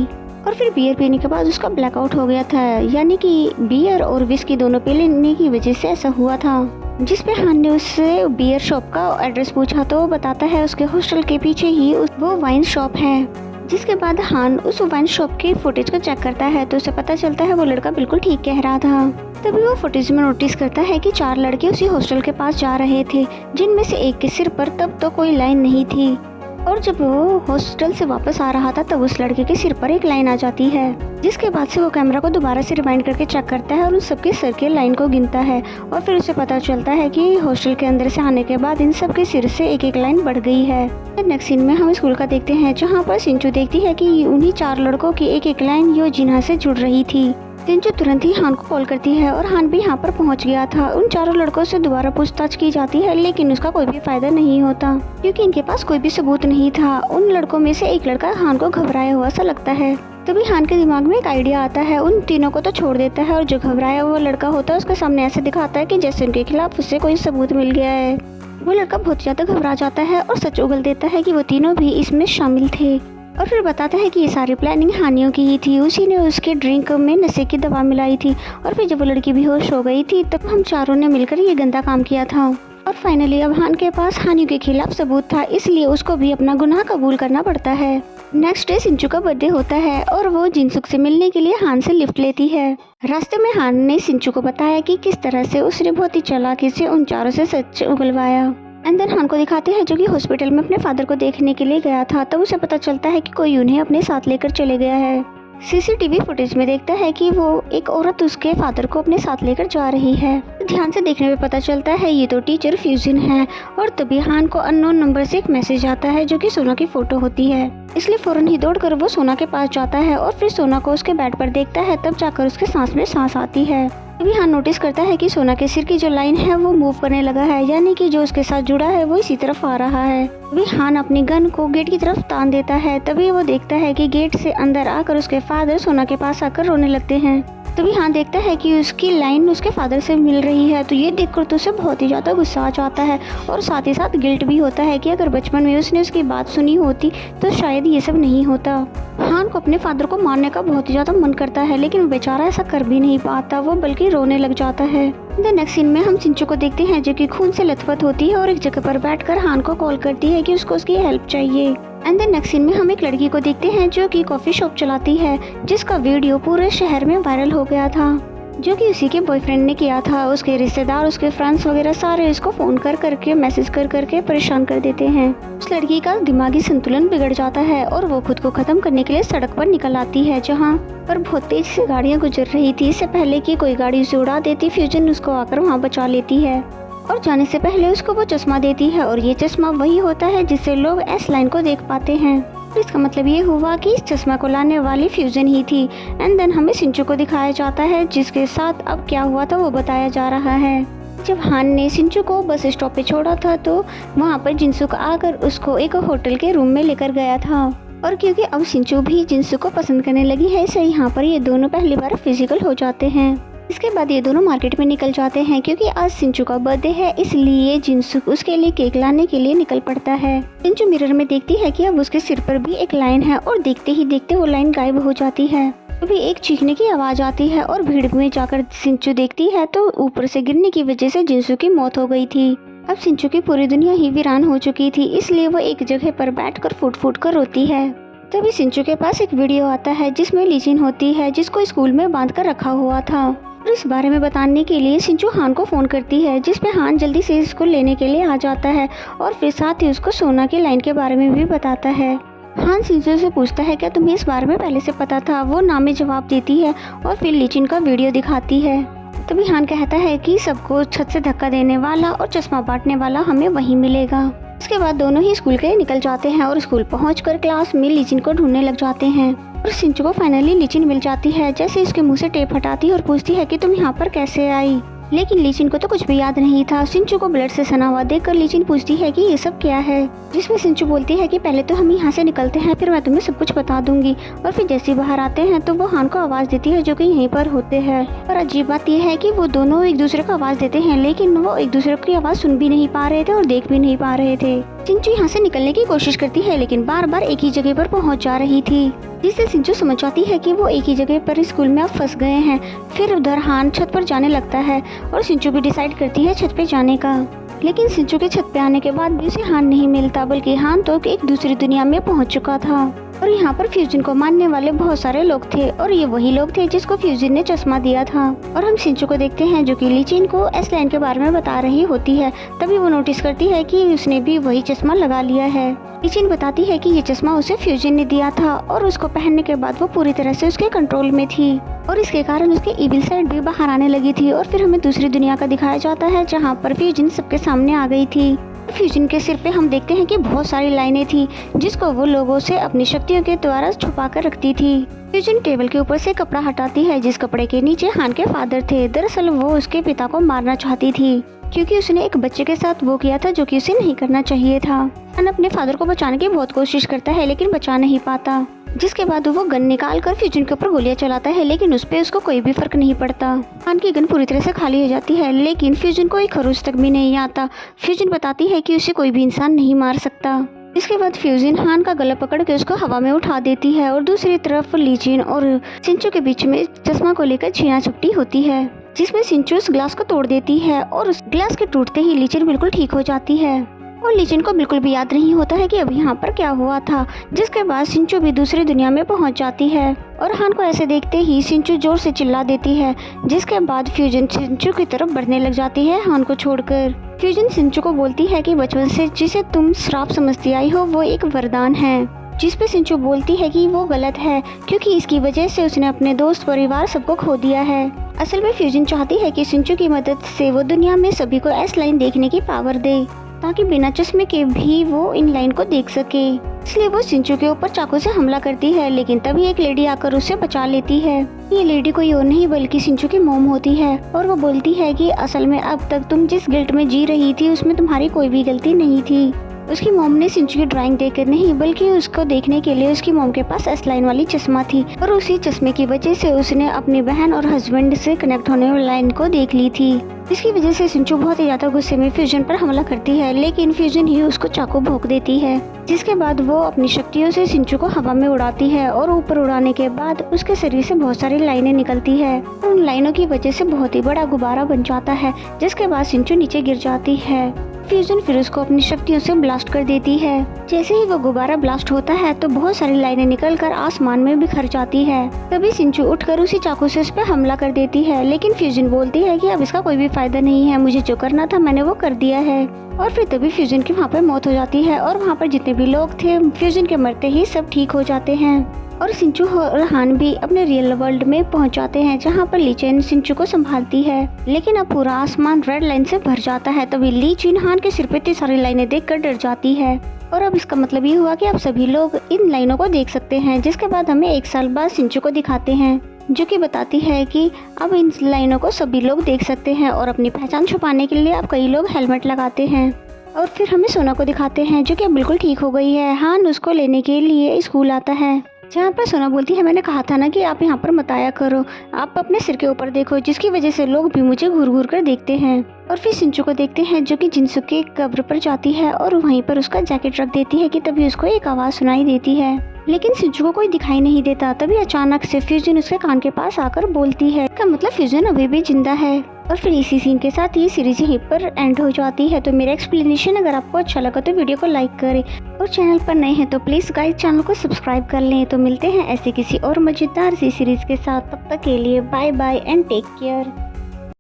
और फिर बियर पीने के बाद उसका ब्लैकआउट हो गया था, यानी कि बियर और विस्की दोनों पी लेने की वजह से ऐसा हुआ था। जिसपे हान ने उससे बियर शॉप का एड्रेस पूछा तो वो बताता है उसके हॉस्टल के पीछे ही वो वाइन शॉप है। जिसके बाद हान उस वाइन शॉप की फुटेज को चेक करता है तो उसे पता चलता है वो लड़का बिल्कुल ठीक कह रहा था। तभी वो फुटेज में नोटिस करता है कि 4 लड़के उसी हॉस्टल के पास जा रहे थे, जिनमें से एक के सिर पर तब तो कोई लाइन नहीं थी। और जब वो हॉस्टल से वापस आ रहा था तब उस लड़के के सिर पर एक लाइन आ जाती है। जिसके बाद से वो कैमरा को दोबारा से रिवाइंड करके चेक करता है और उन सबके सिर के लाइन को गिनता है। और फिर उसे पता चलता है कि हॉस्टल के अंदर से आने के बाद इन सब के सिर से एक एक लाइन बढ़ गई है। नेक्स्ट सीन में हम स्कूल का देखते हैं, जहाँ पर सिंचू देखती है कि उन्हीं 4 लड़कों की एक एक लाइन यो जिन्हा से जुड़ रही थी। सिंचू तुरंत ही हान को कॉल करती है और हान भी यहाँ पर पहुँच गया था। उन 4 लड़कों से दोबारा पूछताछ की जाती है, लेकिन उसका कोई भी फायदा नहीं होता क्योंकि इनके पास कोई भी सबूत नहीं था। उन लड़कों में से एक लड़का हान को घबराया हुआ सा लगता है। तभी हान के दिमाग में एक आइडिया आता है, उन तीनों को तो छोड़ देता है और जो घबराया हुआ लड़का होता है उसके सामने ऐसे दिखाता है कि जैसे उनके खिलाफ उससे कोई सबूत मिल गया है। वो लड़का बहुत ज्यादा घबरा जाता है और सच उगल देता है कि वो तीनों भी इसमें शामिल थे। और फिर बताता है कि ये सारी प्लानिंग हानियों की ही थी, उसी ने उसके ड्रिंक में नशे की दवा मिलाई थी। और फिर जब वो लड़की बेहोश हो गई थी तब हम चारों ने मिलकर ये गंदा काम किया था। और फाइनली अब हान के पास हानियों के खिलाफ सबूत था, इसलिए उसको भी अपना गुनाह कबूल करना पड़ता है। नेक्स्ट डे सिंचू का बर्थडे होता है और वो जिनसुक से मिलने के लिए हान से लिफ्ट लेती है। रास्ते में हान ने सिंचू को बताया कि किस तरह से उसने बहुत ही चालाकी से उन चारों से सच उगलवाया। एंड देन हान को दिखाते हैं जो कि हॉस्पिटल में अपने फादर को देखने के लिए गया था। तब उसे पता चलता है कि कोई उन्हें अपने साथ लेकर चले गया है। सीसीटीवी फुटेज में देखता है कि वो एक औरत उसके फादर को अपने साथ लेकर जा रही है। ध्यान से देखने में पता चलता है ये तो टीचर फ्यूजन है। और तभी हान को अननोन नंबर से एक मैसेज आता है जो कि सोना की फोटो होती है, इसलिए फौरन ही दौड़कर वो सोना के पास जाता है और फिर सोना को उसके बेड पर देखता है। तब जाकर उसके सांस में सांस आती है। तभी हान नोटिस करता है कि सोना के सिर की जो लाइन है वो मूव करने लगा है, यानी कि जो उसके साथ जुड़ा है वो इसी तरफ आ रहा है। तभी हान अपनी गन को गेट की तरफ तान देता है। तभी वो देखता है कि गेट से अंदर आकर उसके फादर सोना के पास आकर रोने लगते हैं। तभी हान देखता है कि उसकी लाइन उसके फादर से मिल रही है। तो ये देखकर तो उसे बहुत ही ज़्यादा गुस्सा आ जाता है और साथ ही साथ गिल्ट भी होता है कि अगर बचपन में उसने उसकी बात सुनी होती तो शायद ये सब नहीं होता। हान को अपने फादर को मारने का बहुत ही ज़्यादा मन करता है, लेकिन वो बेचारा ऐसा कर भी नहीं पाता, वो बल्कि रोने लग जाता है। नेक्स्ट सीन में हम सिंचू को देखते हैं जो कि खून से लथपथ होती है और एक जगह पर बैठकर हान को कॉल करती है कि उसको उसकी हेल्प चाहिए। एंड देन नेक्स्ट सीन में हम एक लड़की को देखते हैं जो कि कॉफी शॉप चलाती है, जिसका वीडियो पूरे शहर में वायरल हो गया था, जो कि उसी के बॉयफ्रेंड ने किया था। उसके रिश्तेदार, उसके फ्रेंड्स वगैरह सारे इसको फ़ोन कर करके मैसेज कर करके परेशान कर देते हैं। उस लड़की का दिमागी संतुलन बिगड़ जाता है और वो खुद को ख़त्म करने के लिए सड़क पर निकल आती है, जहाँ पर बहुत तेज से गाड़ियाँ गुजर रही थी। इससे पहले कि कोई गाड़ी उसे उड़ा देती, फ्यूजन उसको आकर वहाँ बचा लेती है और जाने से पहले उसको वो चश्मा देती है। और ये चश्मा वही होता है जिससे लोग एस लाइन को देख पाते हैं। इसका मतलब ये हुआ कि इस चश्मा को लाने वाली फ्यूजन ही थी। एंड देन हमें सिंचू को दिखाया जाता है, जिसके साथ अब क्या हुआ था वो बताया जा रहा है। जब हान ने सिंचू को बस स्टॉप पे छोड़ा था तो वहाँ पर जिनसुक आकर उसको एक होटल के रूम में लेकर गया था। और क्योंकि अब सिंचू भी जिनसुक को पसंद करने लगी है, इसलिए यहाँ पर ये दोनों पहली बार फिजिकल हो जाते हैं। इसके बाद ये दोनों मार्केट में निकल जाते हैं क्योंकि आज सिंचू का बर्थडे है, इसलिए जिनसुक उसके लिए केक लाने के लिए निकल पड़ता है। सिंचू मिरर में देखती है कि अब उसके सिर पर भी एक लाइन है और देखते ही देखते वो लाइन गायब हो जाती है। तभी एक चीखने की आवाज आती है और भीड़ में जाकर सिंचू देखती है तो ऊपर से गिरने की वजह से जिनसुक की मौत हो गई थी। अब सिंचू की पूरी दुनिया ही वीरान हो चुकी थी, इसलिए वो एक जगह पर बैठकर फूट फूट कर रोती है। तभी सिंचू के पास एक वीडियो आता है जिसमें लीचिन होती है, जिसको स्कूल में बांध कर रखा हुआ था। और इस बारे में बताने के लिए सिंचू हान को फोन करती है, जिसपे हान जल्दी से इसको लेने के लिए आ जाता है और फिर साथ ही उसको सोना की लाइन के बारे में भी बताता है। हान सिंचू से पूछता है क्या तुम्हें इस बारे में पहले से पता था। वो ना में जवाब देती है और फिर लीचिन का वीडियो दिखाती है। तभी हान कहता है कि सबको छत से धक्का देने वाला और चश्मा बांटने वाला हमें वहीं मिलेगा। इसके बाद दोनों ही स्कूल के लिए निकल जाते हैं और स्कूल पहुंचकर क्लास में लीचिन को ढूंढने लग जाते हैं। और सिंचू को फाइनली लीचिन मिल जाती है। जैसे इसके मुंह से टेप हटाती है और पूछती है कि तुम यहाँ पर कैसे आई। लेकिन लीचिन को तो कुछ भी याद नहीं था। सिंचू को ब्लड से सना हुआ देखकर लीचिन पूछती है कि ये सब क्या है, जिसमें सिंचू बोलती है कि पहले तो हम यहाँ से निकलते हैं, फिर मैं तुम्हें सब कुछ बता दूंगी। और फिर जैसे ही बाहर आते हैं तो वो हान को आवाज देती है जो कि यहीं पर होते हैं। और अजीब बात यह है कि वो दोनों एक दूसरे को आवाज देते हैं, लेकिन वो एक दूसरे की आवाज सुन भी नहीं पा रहे थे और देख भी नहीं पा रहे थे। सिंचू यहाँ से निकलने की कोशिश करती है, लेकिन बार बार एक ही जगह पर पहुँच जा रही थी, जिससे सिंचू समझ जाती है कि वो एक ही जगह पर स्कूल में अब फंस गए हैं। फिर उधर हान छत पर जाने लगता है और सिंचू भी डिसाइड करती है छत पे जाने का। लेकिन सिंचू के छत पे आने के बाद भी उसे हान नहीं मिलता, बल्कि हान तो एक दूसरी दुनिया में पहुंच चुका था। और यहाँ पर फ्यूजन को मानने वाले बहुत सारे लोग थे और ये वही लोग थे जिसको फ्यूजन ने चश्मा दिया था। और हम सिंचू को देखते हैं जो कि लीचिन को एस लाइन के बारे में बता रही होती है। तभी वो नोटिस करती है कि उसने भी वही चश्मा लगा लिया है। लीचिन बताती है कि ये चश्मा उसे फ्यूजन ने दिया था और उसको पहनने के बाद वो पूरी तरह से उसके कंट्रोल में थी और इसके कारण उसके इविल साइड भी बाहर आने लगी थी। और फिर हमें दूसरी दुनिया का दिखाया जाता है जहाँ पर फ्यूजन सबके सामने आ गई थी। फ्यूजन के सिर पे हम देखते हैं कि बहुत सारी लाइनें थी जिसको वो लोगों से अपनी शक्तियों के द्वारा छुपा कर रखती थी। फ्यूजन टेबल के ऊपर से कपड़ा हटाती है, जिस कपड़े के नीचे हान के फादर थे। दरअसल वो उसके पिता को मारना चाहती थी क्योंकि उसने एक बच्चे के साथ वो किया था जो कि उसे नहीं करना चाहिए था। हान अपने फादर को बचाने की बहुत कोशिश करता है लेकिन बचा नहीं पाता, जिसके बाद वो गन निकाल कर फ्यूजन के ऊपर गोलियां चलाता है, लेकिन उस पे उसको कोई भी फर्क नहीं पड़ता। हान की गन पूरी तरह से खाली हो जाती है, लेकिन फ्यूजन को एक खरोच तक भी नहीं आता। फ्यूजन बताती है कि उसे कोई भी इंसान नहीं मार सकता। इसके बाद फ्यूजन हान का गला पकड़ के उसको हवा में उठा देती है और दूसरी तरफ लीचिन और सिंचू के बीच में चश्मा को लेकर छीना झपटी होती है, जिसमें सिंचू उस ग्लास को तोड़ देती है और उस ग्लास के टूटते ही लीचिन बिल्कुल ठीक हो जाती है। और लीचिन को बिल्कुल भी याद नहीं होता है कि अभी यहाँ पर क्या हुआ था। जिसके बाद सिंचू भी दूसरी दुनिया में पहुँच जाती है और हान को ऐसे देखते ही सिंचू जोर से चिल्ला देती है, जिसके बाद फ्यूजन सिंचू की तरफ बढ़ने लग जाती है हान को छोड़कर। फ्यूजन सिंचू को बोलती है कि बचपन से जिसे तुम श्राप समझती आई हो वो एक वरदान है, जिस पे सिंचू बोलती है कि वो गलत है क्योंकि इसकी वजह से उसने अपने दोस्त परिवार सबको खो दिया है। असल में फ्यूजन चाहती है कि सिंचू की मदद से वो दुनिया में सभी को एस लाइन देखने की पावर दे, ताकि बिना चश्मे के भी वो इन लाइन को देख सके। इसलिए वो सिंचू के ऊपर चाकू से हमला करती है, लेकिन तभी एक लेडी आकर उसे बचा लेती है। ये लेडी कोई और नहीं बल्कि सिंचू की मॉम होती है और वो बोलती है कि असल में अब तक तुम जिस गिल्ट में जी रही थी उसमें तुम्हारी कोई भी गलती नहीं थी। उसकी मॉम ने सिंचू की ड्राइंग देखकर नहीं बल्कि उसको देखने के लिए उसकी मॉम के पास एस लाइन वाली चश्मा थी और उसी चश्मे की वजह से उसने अपनी बहन और हस्बैंड से कनेक्ट होने वाली लाइन को देख ली थी। इसकी वजह से सिंचू बहुत ही ज्यादा गुस्से में फ्यूजन पर हमला करती है, लेकिन फ्यूजन ही उसको चाकू भोंक देती है, जिसके बाद वो अपनी शक्तियों से सिंचू को हवा में उड़ाती है और ऊपर उड़ाने के बाद उसके शरीर से बहुत सारी लाइनें निकलती है और उन लाइनों की वजह से बहुत ही बड़ा गुब्बारा बन जाता है, जिसके बाद सिंचू नीचे गिर जाती है। फ्यूजन फिर उसको अपनी शक्तियों से ब्लास्ट कर देती है। जैसे ही वो गुब्बारा ब्लास्ट होता है तो बहुत सारी लाइनें निकलकर आसमान में बिखर जाती है। तभी सिंचू उठकर उसी चाकू से उस पर हमला कर देती है, लेकिन फ्यूजन बोलती है कि अब इसका कोई भी फायदा नहीं है, मुझे जो करना था मैंने वो कर दिया है। और फिर तभी फ्यूजन की वहाँ पर मौत हो जाती है और वहाँ पर जितने भी लोग थे फ्यूजन के मरते ही सब ठीक हो जाते हैं। और सिंचू और हान भी अपने रियल वर्ल्ड में पहुंच जाते हैं, जहां पर ली चेन सिंचू को संभालती है। लेकिन अब पूरा आसमान रेड लाइन से भर जाता है। तभी ली चुन हान के सिर पे इतनी सारी लाइनें देखकर डर जाती है। और अब इसका मतलब ये हुआ कि अब सभी लोग इन लाइनों को देख सकते हैं। जिसके बाद हमें 1 साल बाद सिंचू को दिखाते हैं, जो कि बताती है कि अब इन लाइनों को सभी लोग देख सकते हैं और अपनी पहचान छुपाने के लिए अब कई लोग हेलमेट लगाते हैं। और फिर हमें सोना को दिखाते हैं, जो कि अब बिल्कुल ठीक हो गई है। हान उसको लेने के लिए स्कूल आता है, जहाँ पर सोना बोलती है, मैंने कहा था ना कि आप यहाँ पर मत आया करो, आप अपने सिर के ऊपर देखो, जिसकी वजह से लोग भी मुझे घूर घूर कर देखते हैं। और फिर सिंचू को देखते हैं, जो कि जिनसू के कब्र पर जाती है और वहीं पर उसका जैकेट रख देती है कि तभी उसको एक आवाज़ सुनाई देती है। लेकिन सिंचू को कोई दिखाई नहीं देता। तभी अचानक से फ्यूजन उसके कान के पास आकर बोलती है। इसका मतलब फ्यूजन अभी भी जिंदा है। और फिर इसी सीन के साथ ये सीरीज यहीं पर एंड हो जाती है। तो मेरा एक्सप्लेनेशन अगर आपको अच्छा लगा तो वीडियो को लाइक करें, और चैनल पर नए हैं तो प्लीज़ गाइस चैनल को सब्सक्राइब कर लें। तो मिलते हैं ऐसे किसी और मज़ेदार सी सीरीज़ के साथ। तब तक के लिए bye bye and take care.